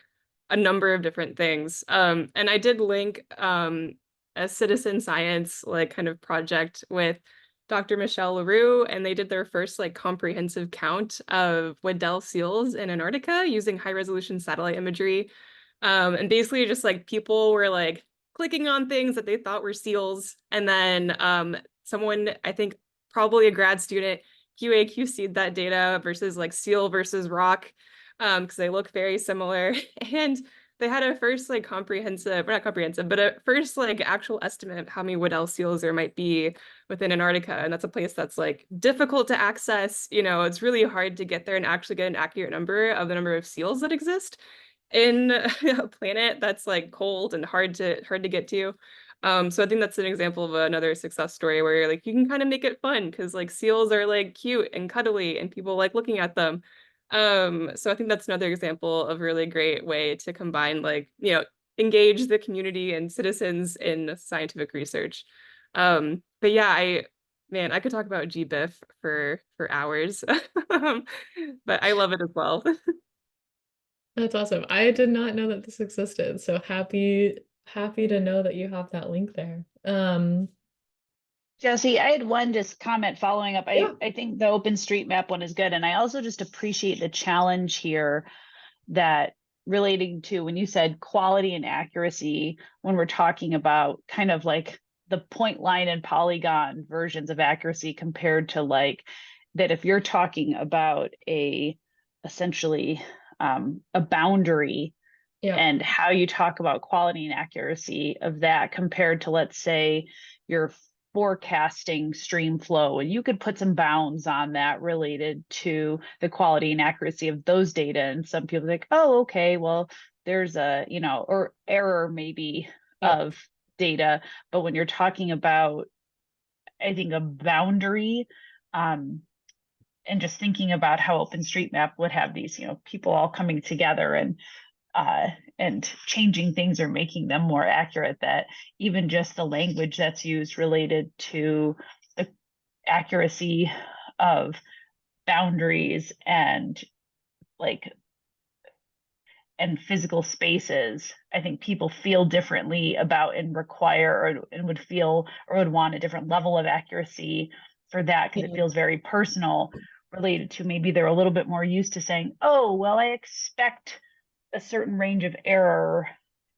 a number of different things. And I did link a citizen science like kind of project with Dr. Michelle LaRue, and they did their first like comprehensive count of Weddell seals in Antarctica using high resolution satellite imagery. And basically just like people were like clicking on things that they thought were seals. And then someone, I think probably a grad student, QA'd that data versus like seal versus rock, because they look very similar. And they had a first like not comprehensive, but a first like actual estimate of how many Weddell seals there might be within Antarctica. And that's a place that's like difficult to access. It's really hard to get there and actually get an accurate number of the number of seals that exist in a planet that's like cold and hard to get to. So I think that's an example of another success story where like you can kind of make it fun because like seals are like cute and cuddly and people like looking at them. So I think that's another example of a really great way to combine like, engage the community and citizens in scientific research. But yeah, I could talk about GBIF for hours, but I love it as well. That's awesome. I did not know that this existed. So happy to know that you have that link there. Jesse, I had one just comment following up. Yeah. I think the OpenStreetMap one is good. And I also just appreciate the challenge here that relating to when you said quality and accuracy, when we're talking about kind of like the point line and polygon versions of accuracy compared to like that if you're talking about essentially a boundary and how you talk about quality and accuracy of that compared to, let's say, your forecasting stream flow, and you could put some bounds on that related to the quality and accuracy of those data. And some people think, oh, okay, well, there's a, or error maybe of data. But when you're talking about, I think, a boundary, and just thinking about how OpenStreetMap would have these, people all coming together and changing things or making them more accurate, that even just the language that's used related to the accuracy of boundaries and physical spaces, I think people feel differently about and require and would feel or would want a different level of accuracy for that because it feels very personal related to maybe they're a little bit more used to saying, oh, well, I expect a certain range of error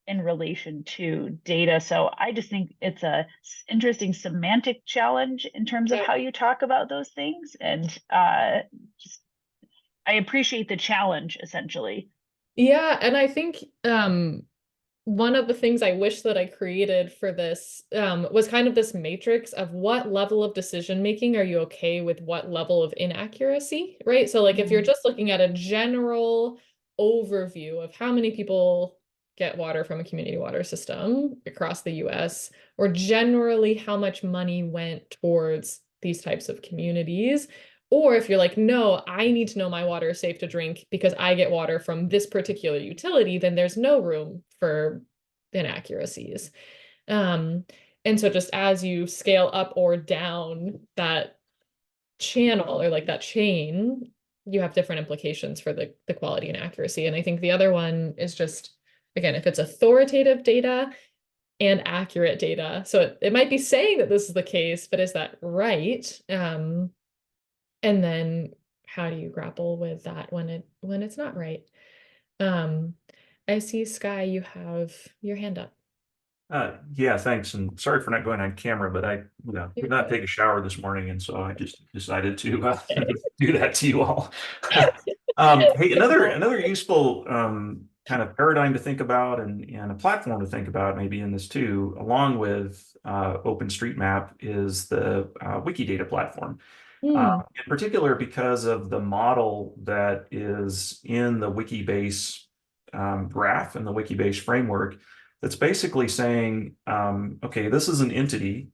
in relation to data. So I just think it's a interesting semantic challenge in terms of how you talk about those things. And I appreciate the challenge essentially. Yeah, and I think one of the things I wish that I created for this was kind of this matrix of what level of decision making are you okay with what level of inaccuracy, right? So like if you're just looking at a general overview of how many people get water from a community water system across the US, or generally how much money went towards these types of communities, or if you're like, no, I need to know my water is safe to drink because I get water from this particular utility, then there's no room for inaccuracies. And so just as you scale up or down that channel or like that chain, you have different implications for the quality and accuracy. And I think the other one is just, again, if it's authoritative data and accurate data. So it might be saying that this is the case, but is that right? And then how do you grapple with that when it's not right? I see, Sky, you have your hand up. Yeah, thanks. And sorry for not going on camera, but I, did not take a shower this morning. And so I just decided to do that to you all. Hey, another useful kind of paradigm to think about and a platform to think about maybe in this too, along with OpenStreetMap, is the Wikidata platform. In particular, because of the model that is in the Wikibase graph and the Wikibase framework, that's basically saying, okay, this is an entity,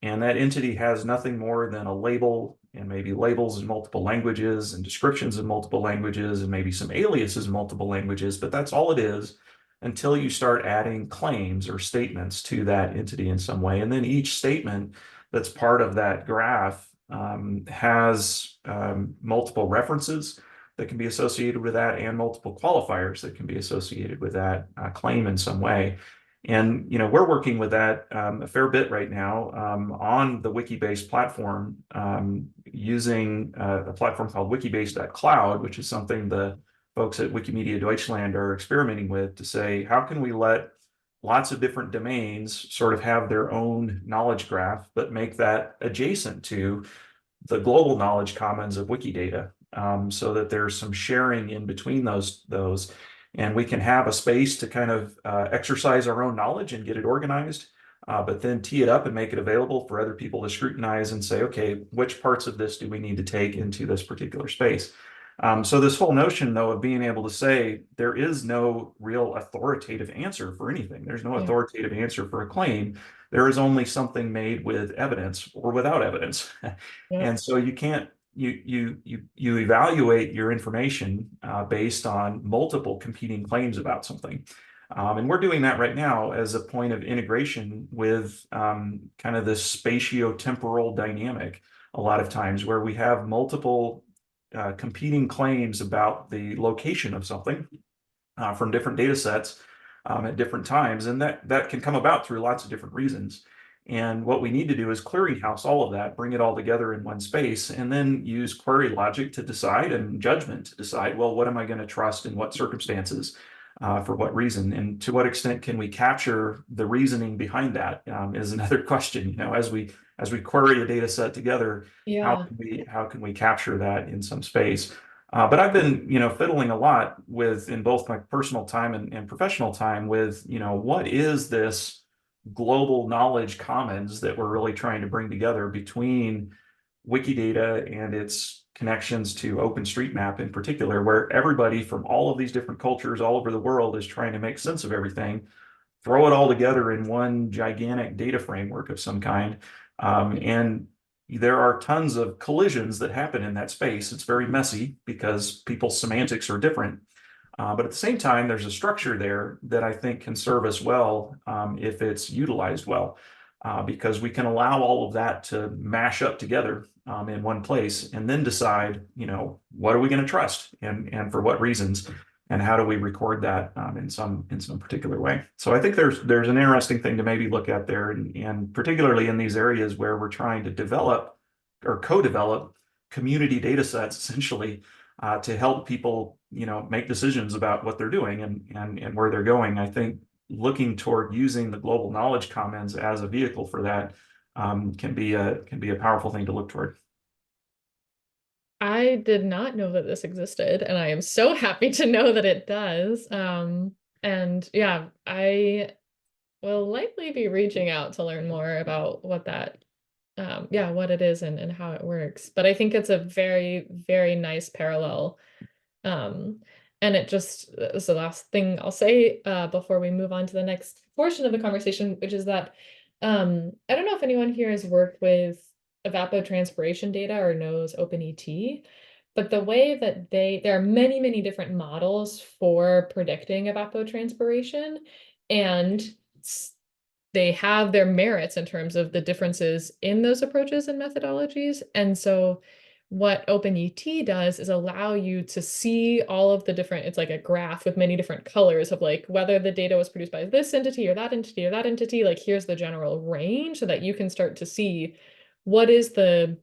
and that entity has nothing more than a label and maybe labels in multiple languages and descriptions in multiple languages and maybe some aliases in multiple languages, but that's all it is until you start adding claims or statements to that entity in some way. And then each statement that's part of that graph has multiple references that can be associated with that and multiple qualifiers that can be associated with that claim in some way. And we're working with that a fair bit right now on the Wikibase platform, using a platform called Wikibase.cloud, which is something the folks at Wikimedia Deutschland are experimenting with to say, how can we let lots of different domains sort of have their own knowledge graph, but make that adjacent to the global knowledge commons of Wikidata, so that there's some sharing in between those. And we can have a space to kind of exercise our own knowledge and get it organized, but then tee it up and make it available for other people to scrutinize and say, okay, which parts of this do we need to take into this particular space? So this whole notion, though, of being able to say there is no real authoritative answer for anything. There's no authoritative answer for a claim. There is only something made with evidence or without evidence. And so you can't, you evaluate your information based on multiple competing claims about something. And we're doing that right now as a point of integration with kind of this spatiotemporal dynamic a lot of times, where we have multiple competing claims about the location of something from different data sets at different times. And that can come about through lots of different reasons. And what we need to do is clearinghouse all of that, bring it all together in one space, and then use query logic to decide and judgment to decide, well, what am I going to trust in what circumstances, for what reason, and to what extent can we capture the reasoning behind that, is another question. As we query a data set together, how can we capture that in some space? But I've been, fiddling a lot with, in both my personal time and professional time, with, what is this global knowledge commons that we're really trying to bring together between Wikidata and its connections to OpenStreetMap in particular, where everybody from all of these different cultures all over the world is trying to make sense of everything, throw it all together in one gigantic data framework of some kind. And there are tons of collisions that happen in that space. It's very messy because people's semantics are different. But at the same time, there's a structure there that I think can serve us well if it's utilized well, because we can allow all of that to mash up together in one place, and then decide, what are we going to trust and for what reasons, and how do we record that in some particular way. So I think there's an interesting thing to maybe look at there, and particularly in these areas where we're trying to develop or co-develop community data sets, essentially, to help people, make decisions about what they're doing and where they're going. I think looking toward using the global knowledge commons as a vehicle for that can be a powerful thing to look toward. I did not know that this existed, and I am so happy to know that it does. And yeah, I will likely be reaching out to learn more about what that what it is and how it works. But I think it's a very, very nice parallel. And it just is the last thing I'll say before we move on to the next portion of the conversation, which is that I don't know if anyone here has worked with evapotranspiration data or knows OpenET, but the way that there are many, many different models for predicting evapotranspiration, and they have their merits in terms of the differences in those approaches and methodologies. And so what OpenET does is allow you to see all of the different, it's like a graph with many different colors of like whether the data was produced by this entity or that entity or that entity, like here's the general range so that you can start to see what is the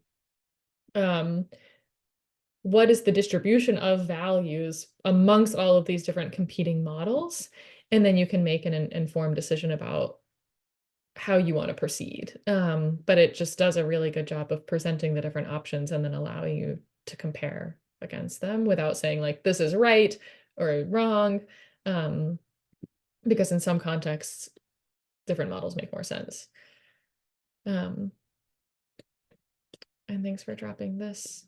distribution of values amongst all of these different competing models. And then you can make an informed decision about how you want to proceed. But it just does a really good job of presenting the different options and then allowing you to compare against them without saying like, this is right or wrong. Because in some contexts, different models make more sense. And thanks for dropping this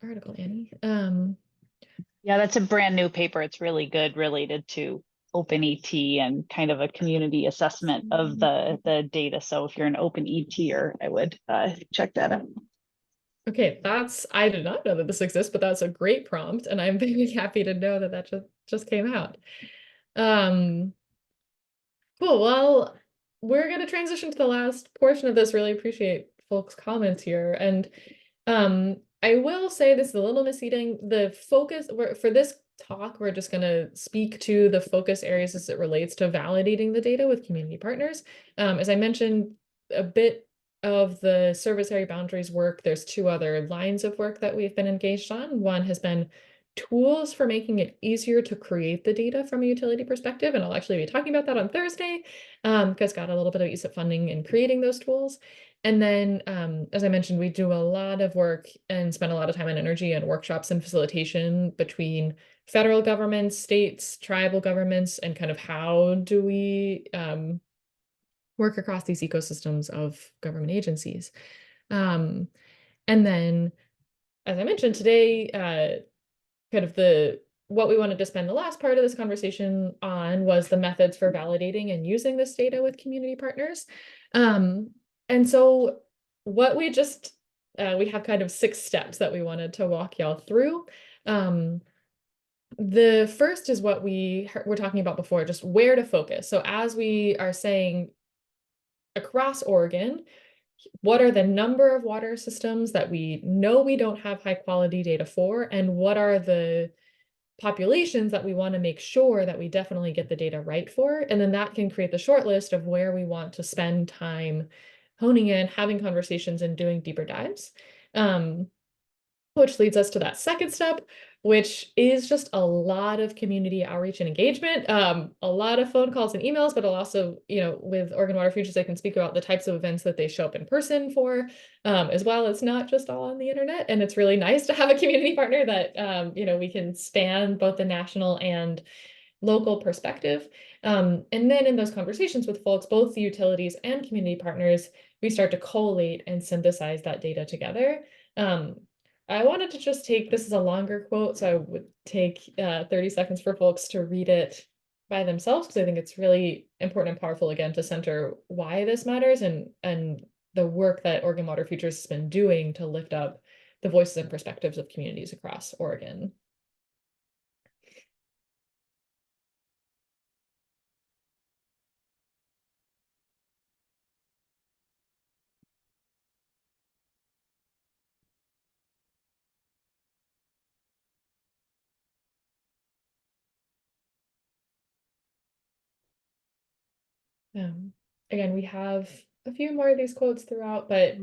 article, Annie. Yeah, that's a brand new paper. It's really good related to OpenET and kind of a community assessment of the data. So if you're an OpenETer, I would check that out. Okay, I did not know that this exists, but that's a great prompt, and I'm very happy to know that that just came out. Cool. Well, we're going to transition to the last portion of this. Really appreciate folks' comments here, and I will say this is a little misleading. The focus for this talk, we're just going to speak to the focus areas as it relates to validating the data with community partners. As I mentioned, a bit of the service area boundaries work, there's two other lines of work that we've been engaged on. One has been tools for making it easier to create the data from a utility perspective. And I'll actually be talking about that on Thursday, because got a little bit of ESIP funding in creating those tools. And then, as I mentioned, we do a lot of work and spend a lot of time and energy and workshops and facilitation between federal governments, states, tribal governments, and kind of how do we work across these ecosystems of government agencies. And then, as I mentioned today, kind of what we wanted to spend the last part of this conversation on was the methods for validating and using this data with community partners. And so what we have kind of 6 steps that we wanted to walk y'all through. The first is what we were talking about before, just where to focus. So as we are saying across Oregon, what are the number of water systems that we know we don't have high quality data for, and what are the populations that we want to make sure that we definitely get the data right for? And then that can create the short list of where we want to spend time honing in, having conversations, and doing deeper dives. Which leads us to that second step, which is just a lot of community outreach and engagement, a lot of phone calls and emails, but also, with Oregon Water Futures, I can speak about the types of events that they show up in person for, as well. It's not just all on the internet, and it's really nice to have a community partner that, we can span both the national and local perspective. And then in those conversations with folks, both the utilities and community partners, we start to collate and synthesize that data together. I wanted to just this is a longer quote, so I would take 30 seconds for folks to read it by themselves, because I think it's really important and powerful, again, to center why this matters and the work that Oregon Water Futures has been doing to lift up the voices and perspectives of communities across Oregon. Again, we have a few more of these quotes throughout, but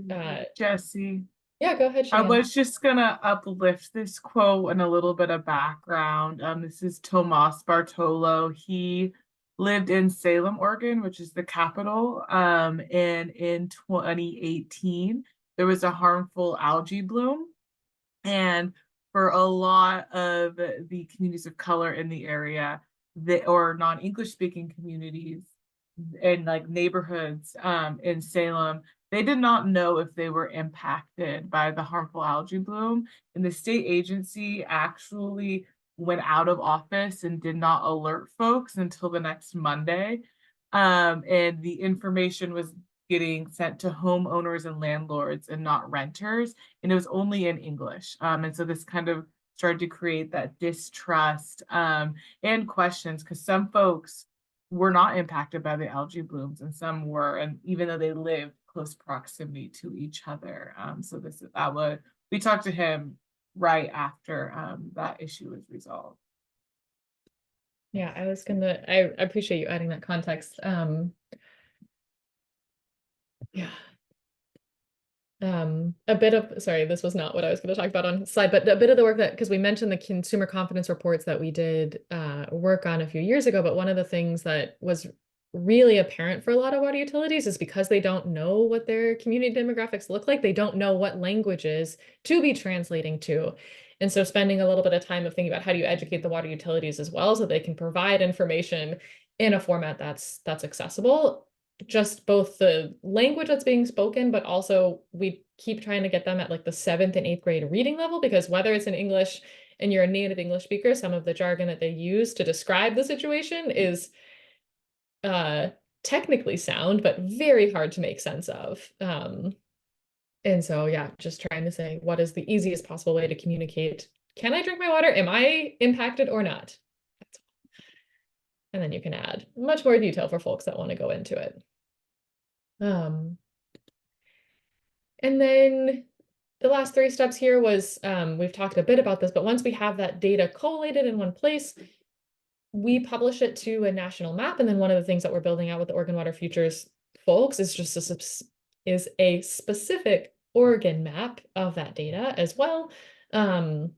Jesse, yeah, go ahead, I Cheyenne. was just gonna uplift this quote and a little bit of background. This is Tomas Bartolo. He lived in Salem, Oregon, which is the capital. And in 2018, there was a harmful algae bloom. And for a lot of the communities of color in the area, or non-English speaking communities and like neighborhoods in Salem, they did not know if they were impacted by the harmful algae bloom. And the state agency actually went out of office and did not alert folks until the next Monday. And the information was getting sent to homeowners and landlords and not renters. And it was only in English. And so this kind of started to create that distrust and questions, because some folks were not impacted by the algae blooms, and some were, and even though they lived close proximity to each other. So we talked to him right after that issue was resolved. Yeah, I appreciate you adding that context. Yeah. Sorry, this was not what I was going to talk about on slide, but a bit of the work because we mentioned the consumer confidence reports that we did work on a few years ago, but one of the things that was really apparent for a lot of water utilities is because they don't know what their community demographics look like, they don't know what languages to be translating to. And so spending a little bit of time of thinking about how do you educate the water utilities as well so they can provide information in a format that's accessible, just both the language that's being spoken, but also we keep trying to get them at like the 7th and 8th grade reading level, because whether it's in English and you're a native English speaker, some of the jargon that they use to describe the situation is technically sound, but very hard to make sense of. And so, yeah, just trying to say, what is the easiest possible way to communicate? Can I drink my water? Am I impacted or not? That's all. And then you can add much more detail for folks that want to go into it. And then the last 3 steps here was, we've talked a bit about this, but once we have that data collated in one place, we publish it to a national map. And then one of the things that we're building out with the Oregon Water Futures folks is just a specific Oregon map of that data as well. And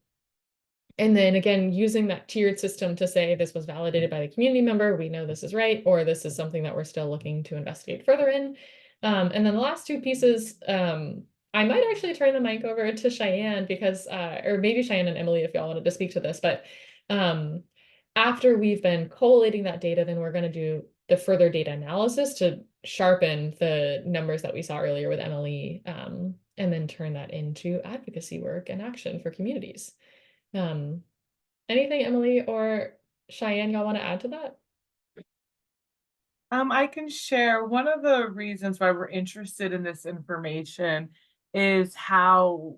then again, using that tiered system to say this was validated by the community member, we know this is right, or this is something that we're still looking to investigate further in. And then the last 2 pieces, I might actually turn the mic over to Cheyenne because, or maybe Cheyenne and Emily, if y'all wanted to speak to this, but after we've been collating that data, then we're going to do the further data analysis to sharpen the numbers that we saw earlier with Emily, and then turn that into advocacy work and action for communities. Anything Emily or Cheyenne y'all want to add to that? I can share. One of the reasons why we're interested in this information is how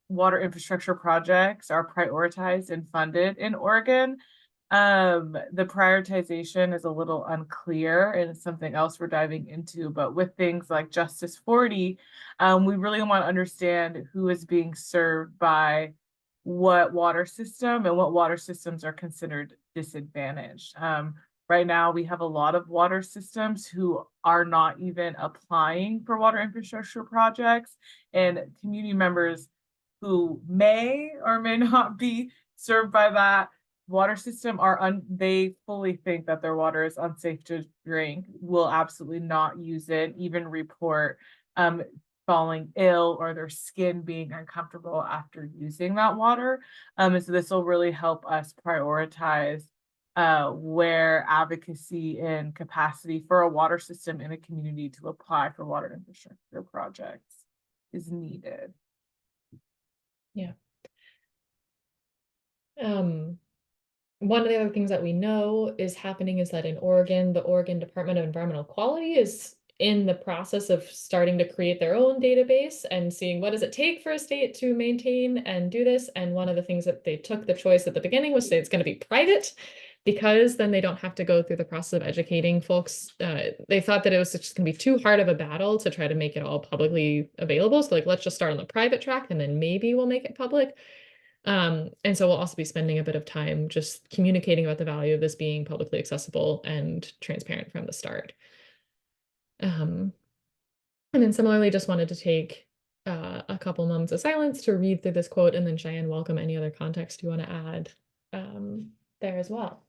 water infrastructure projects are prioritized and funded in Oregon. The prioritization is a little unclear and it's something else we're diving into, but with things like Justice 40, we really want to understand who is being served by what water system and what water systems are considered disadvantaged. Right now, we have a lot of water systems who are not even applying for water infrastructure projects, and community members who may or may not be served by that water system they fully think that their water is unsafe to drink, will absolutely not use it, even report falling ill or their skin being uncomfortable after using that water. And so this will really help us prioritize where advocacy and capacity for a water system in a community to apply for water infrastructure projects is needed. Yeah. One of the other things that we know is happening is that in Oregon, the Oregon Department of Environmental Quality is in the process of starting to create their own database and seeing what does it take for a state to maintain and do this. And one of the things that they took the choice at the beginning was say it's going to be private, because then they don't have to go through the process of educating folks. They thought that it was just going to be too hard of a battle to try to make it all publicly available. So like, let's just start on the private track and then maybe we'll make it public. And so we'll also be spending a bit of time just communicating about the value of this being publicly accessible and transparent from the start. And then similarly, just wanted to take a couple moments of silence to read through this quote, and then Cheyenne, welcome any other context you want to add there as well.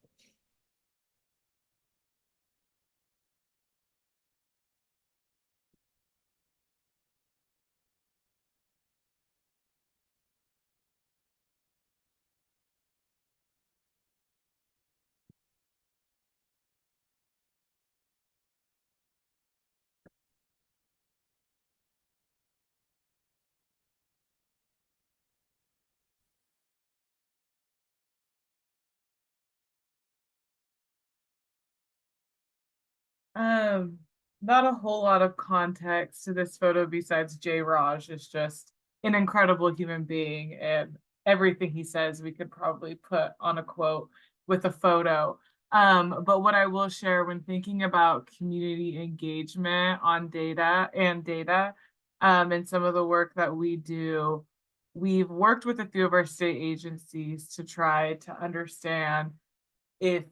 Not a whole lot of context to this photo besides Jay Raj is just an incredible human being, and everything he says we could probably put on a quote with a photo. But what I will share when thinking about community engagement on data, and some of the work that we do, we've worked with a few of our state agencies to try to understand if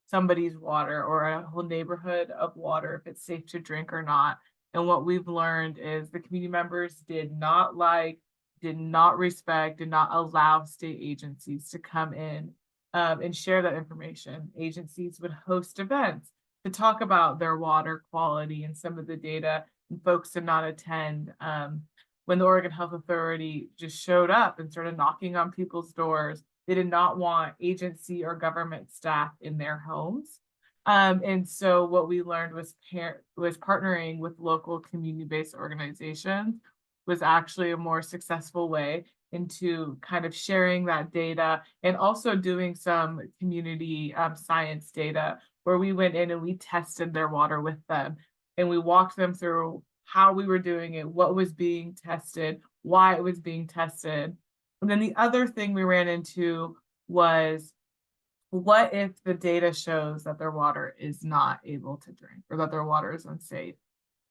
somebody's water or a whole neighborhood of water, if it's safe to drink or not. And what we've learned is the community members did not respect, did not allow state agencies to come in and share that information. Agencies would host events to talk about their water quality and some of the data, and folks did not attend. When the Oregon Health Authority just showed up and started knocking on people's doors, they did not want agency or government staff in their homes. And so what we learned was partnering with local community-based organizations was actually a more successful way into kind of sharing that data, and also doing some community science data where we went in and we tested their water with them, and we walked them through how we were doing it, what was being tested, why it was being tested. And then the other thing we ran into was, what if the data shows that their water is not able to drink, or that their water is unsafe?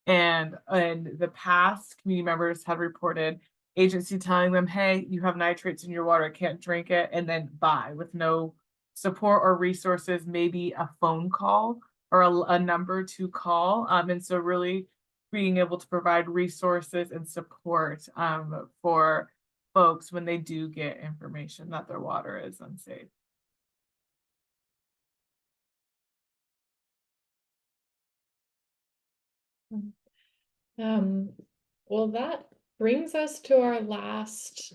And in the past, community members had reported agency telling them, hey, you have nitrates in your water, I can't drink it, and then bye, with no support or resources, maybe a phone call or a number to call. And so really being able to provide resources and support for folks when they do get information that their water is unsafe. Well, that brings us to our last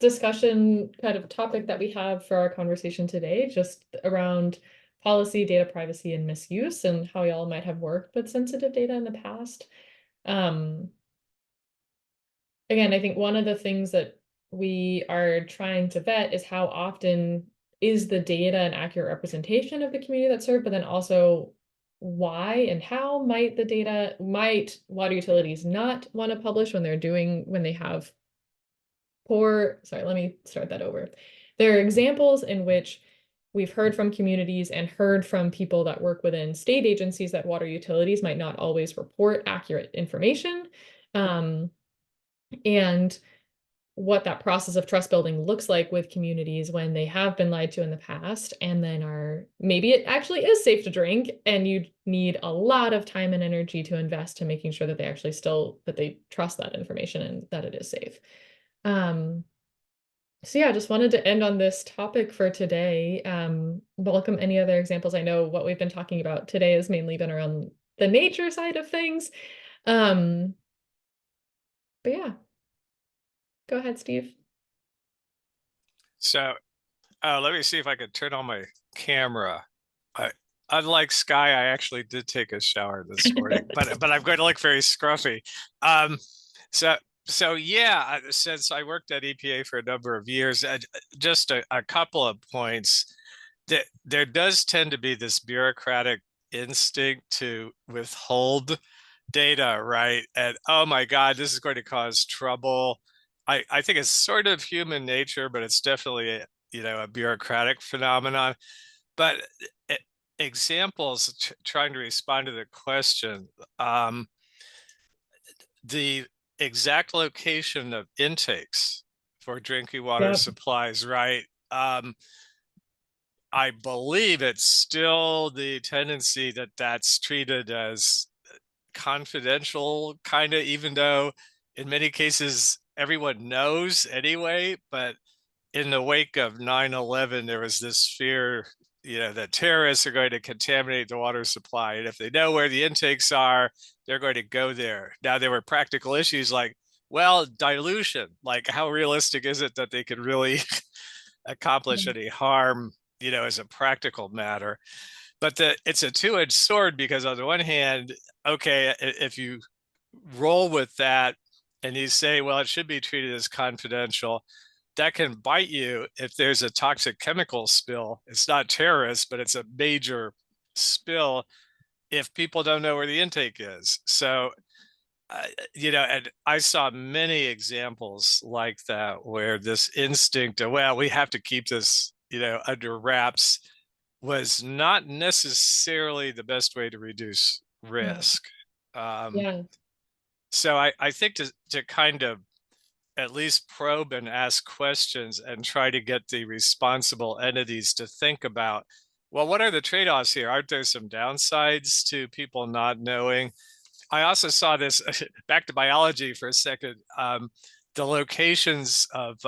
discussion kind of topic that we have for our conversation today, just around policy, data privacy, and misuse, and how y'all might have worked with sensitive data in the past. Again, I think one of the things that we are trying to vet is how often is the data an accurate representation of the community that's served, but then also why and how might water utilities not want to publish when they have let me start that over. There are examples in which we've heard from communities and heard from people that work within state agencies that water utilities might not always report accurate information. And what that process of trust building looks like with communities when they have been lied to in the past, and then maybe it actually is safe to drink, and you need a lot of time and energy to invest to making sure that they trust that information and that it is safe. So yeah, just wanted to end on this topic for today. Welcome any other examples. I know what we've been talking about today has mainly been around the nature side of things. But yeah, go ahead, Steve. So let me see if I could turn on my camera. Unlike Sky, I actually did take a shower this morning, but I'm going to look very scruffy. So yeah, since I worked at EPA for a number of years, just a couple of points. There does tend to be this bureaucratic instinct to withhold data, right? And oh my God, this is going to cause trouble. I think it's sort of human nature, but it's definitely a bureaucratic phenomenon. But examples trying to respond to the question, the exact location of intakes for drinking water supplies, right? I believe it's still the tendency that that's treated as confidential, kind of, even though in many cases everyone knows anyway. But in the wake of 9/11, there was this fear, that terrorists are going to contaminate the water supply. And if they know where the intakes are, they're going to go there. Now, there were practical issues like, well, dilution, like how realistic is it that they could really accomplish any harm, as a practical matter. But it's a two-edged sword, because on the one hand, okay, if you roll with that and you say, well, it should be treated as confidential, that can bite you if there's a toxic chemical spill. It's not terrorists, but it's a major spill if people don't know where the intake is. So, and I saw many examples like that where this instinct of, well, we have to keep this, under wraps, was not necessarily the best way to reduce risk. Yeah. So I think to kind of at least probe and ask questions and try to get the responsible entities to think about, well, what are the trade-offs here? Aren't there some downsides to people not knowing? I also saw this, back to biology for a second, the locations of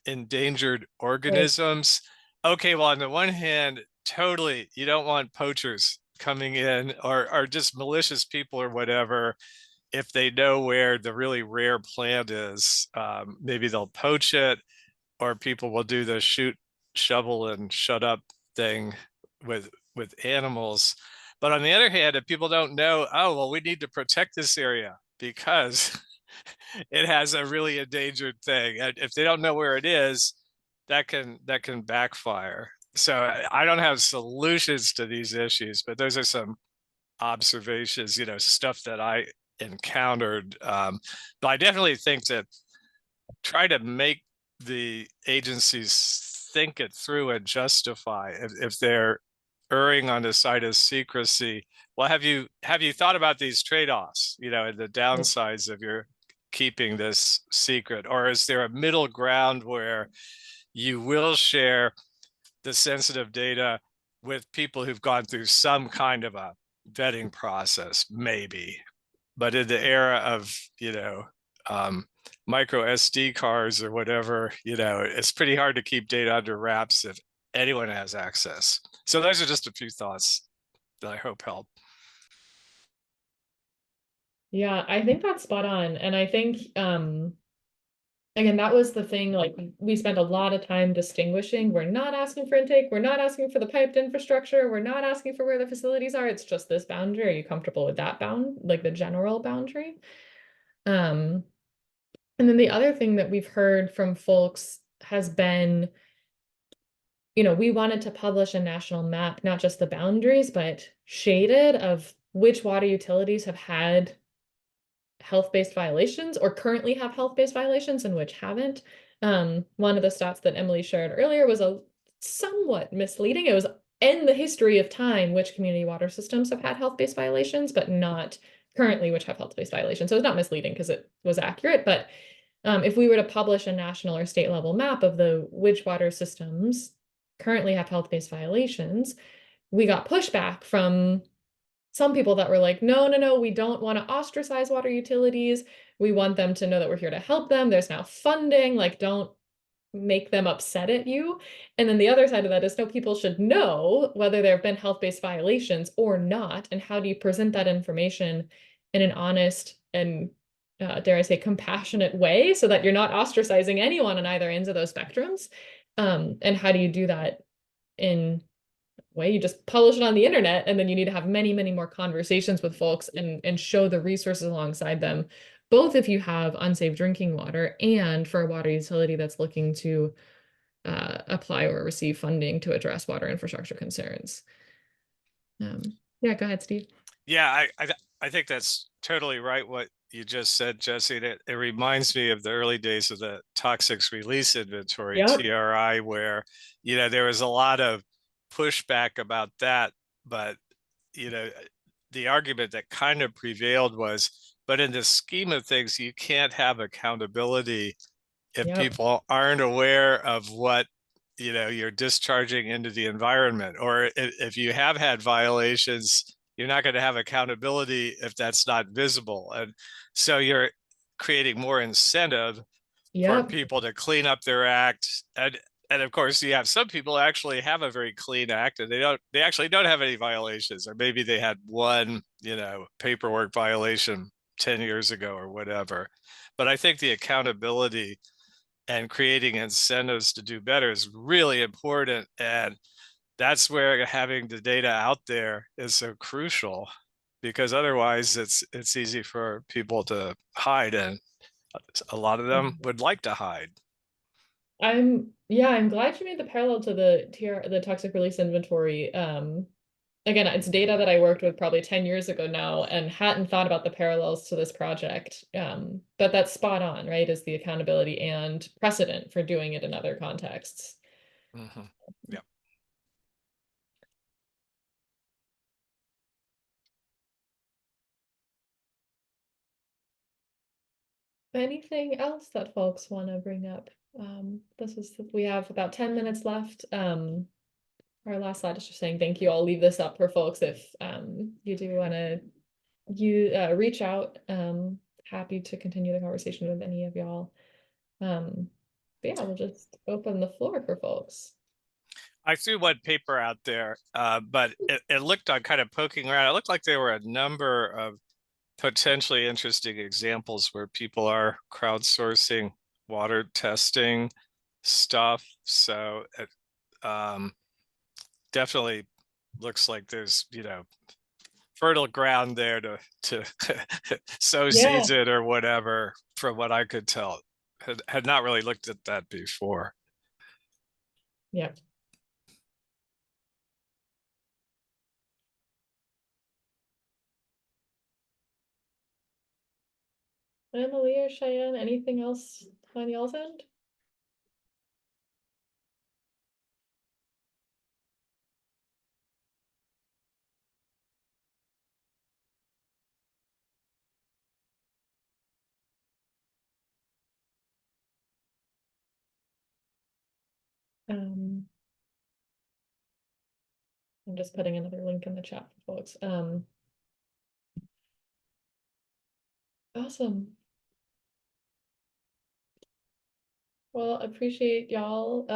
endangered organisms. Okay, well, on the one hand, totally, you don't want poachers coming in or just malicious people or whatever. If they know where the really rare plant is, maybe they'll poach it, or people will do the shoot, shovel, and shut up thing with animals. But on the other hand, if people don't know, oh, well, we need to protect this area because it has a really endangered thing. And if they don't know where it is, that can backfire. So I don't have solutions to these issues, but those are some observations, stuff that I encountered. But I definitely think to try to make the agencies think it through and justify if they're erring on the side of secrecy. Well, have you thought about these trade-offs, and the downsides of your keeping this secret? Or is there a middle ground where you will share the sensitive data with people who've gone through some kind of a vetting process, maybe? But in the era of, micro SD cards or whatever, it's pretty hard to keep data under wraps if anyone has access. So those are just a few thoughts that I hope help. Yeah, I think that's spot on. And I think, again, that was the thing, like we spent a lot of time distinguishing. We're not asking for intake. We're not asking for the piped infrastructure. We're not asking for where the facilities are. It's just this boundary. Are you comfortable with that like the general boundary? And then the other thing that we've heard from folks has been, we wanted to publish a national map, not just the boundaries, but shaded of which water utilities have had health-based violations or currently have health-based violations and which haven't. One of the stats that Emily shared earlier was a somewhat misleading. It was in the history of time which community water systems have had health-based violations, but not currently which have health-based violations. So it's not misleading because it was accurate. But if we were to publish a national or state level map of which water systems currently have health-based violations, we got pushback from some people that were like, no, we don't want to ostracize water utilities. We want them to know that we're here to help them. There's now funding, like don't make them upset at you. And then the other side of that is no, people should know whether there have been health-based violations or not. And how do you present that information in an honest and dare I say compassionate way so that you're not ostracizing anyone on either ends of those spectrums? And how do you do that in way you just publish it on the internet, and then you need to have many, many more conversations with folks and show the resources alongside them, both if you have unsafe drinking water and for a water utility that's looking to apply or receive funding to address water infrastructure concerns. Yeah, go ahead, Steve. Yeah, I think that's totally right what you just said, Jesse. It reminds me of the early days of the Toxics Release Inventory, Yep. TRI, where there was a lot of pushback about that, but the argument that kind of prevailed was, but in the scheme of things, you can't have accountability if Yep. people aren't aware of what you're discharging into the environment, or if you have had violations, you're not going to have accountability if that's not visible. And so you're creating more incentive for people to clean up their act. And of course, you have some people actually have a very clean act and they actually don't have any violations, or maybe they had one, paperwork violation 10 years ago or whatever. But I think the accountability and creating incentives to do better is really important. And that's where having the data out there is so crucial, because otherwise it's easy for people to hide, and a lot of them would like to hide. I'm glad you made the parallel to the toxic release inventory. Again, it's data that I worked with probably 10 years ago now and hadn't thought about the parallels to this project. But that's spot on, right? Is the accountability and precedent for doing it in other contexts. Mm-hmm. Yeah. Anything else that folks want to bring up? We have about 10 minutes left. Our last slide is just saying thank you. I'll leave this up for folks if you do want to reach out. Happy to continue the conversation with any of y'all. But yeah, we'll just open the floor for folks. I threw one paper out there, but it looked on kind of poking around. It looked like there were a number of potentially interesting examples where people are crowdsourcing water testing stuff. So it definitely looks like there's, fertile ground there to sow Yeah. seeds in or whatever, from what I could tell. Had not really looked at that before. Yeah. Emily or Cheyenne, anything else on y'all's end? I'm just putting another link in the chat for folks. Awesome. Well, appreciate y'all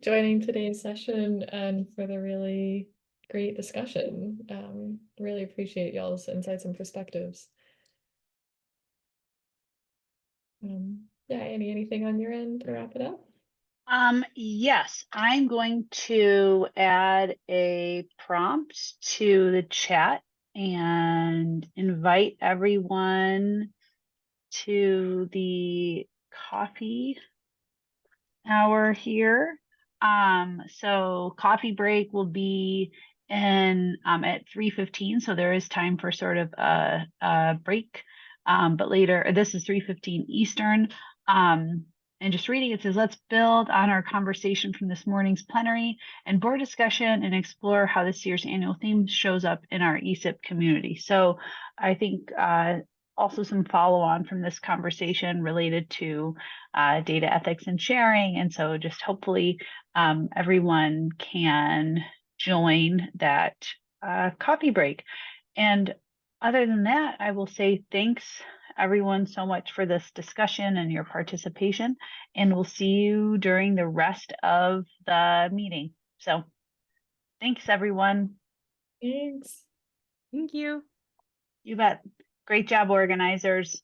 joining today's session and for the really great discussion. Really appreciate y'all's insights and perspectives. Yeah, Annie, anything on your end to wrap it up? Yes, I'm going to add a prompt to the chat and invite everyone to the coffee hour here. So coffee break will be in at 3:15, so there is time for sort of a break. But later, this is 3:15 Eastern. And just reading, it says, let's build on our conversation from this morning's plenary and board discussion and explore how this year's annual theme shows up in our ESIP community. So I think also some follow on from this conversation related to data ethics and sharing. And so just hopefully everyone can join that coffee break. And other than that, I will say thanks everyone so much for this discussion and your participation, and we'll see you during the rest of the meeting. So thanks everyone. Thanks. Thank you. You bet. Great job, organizers.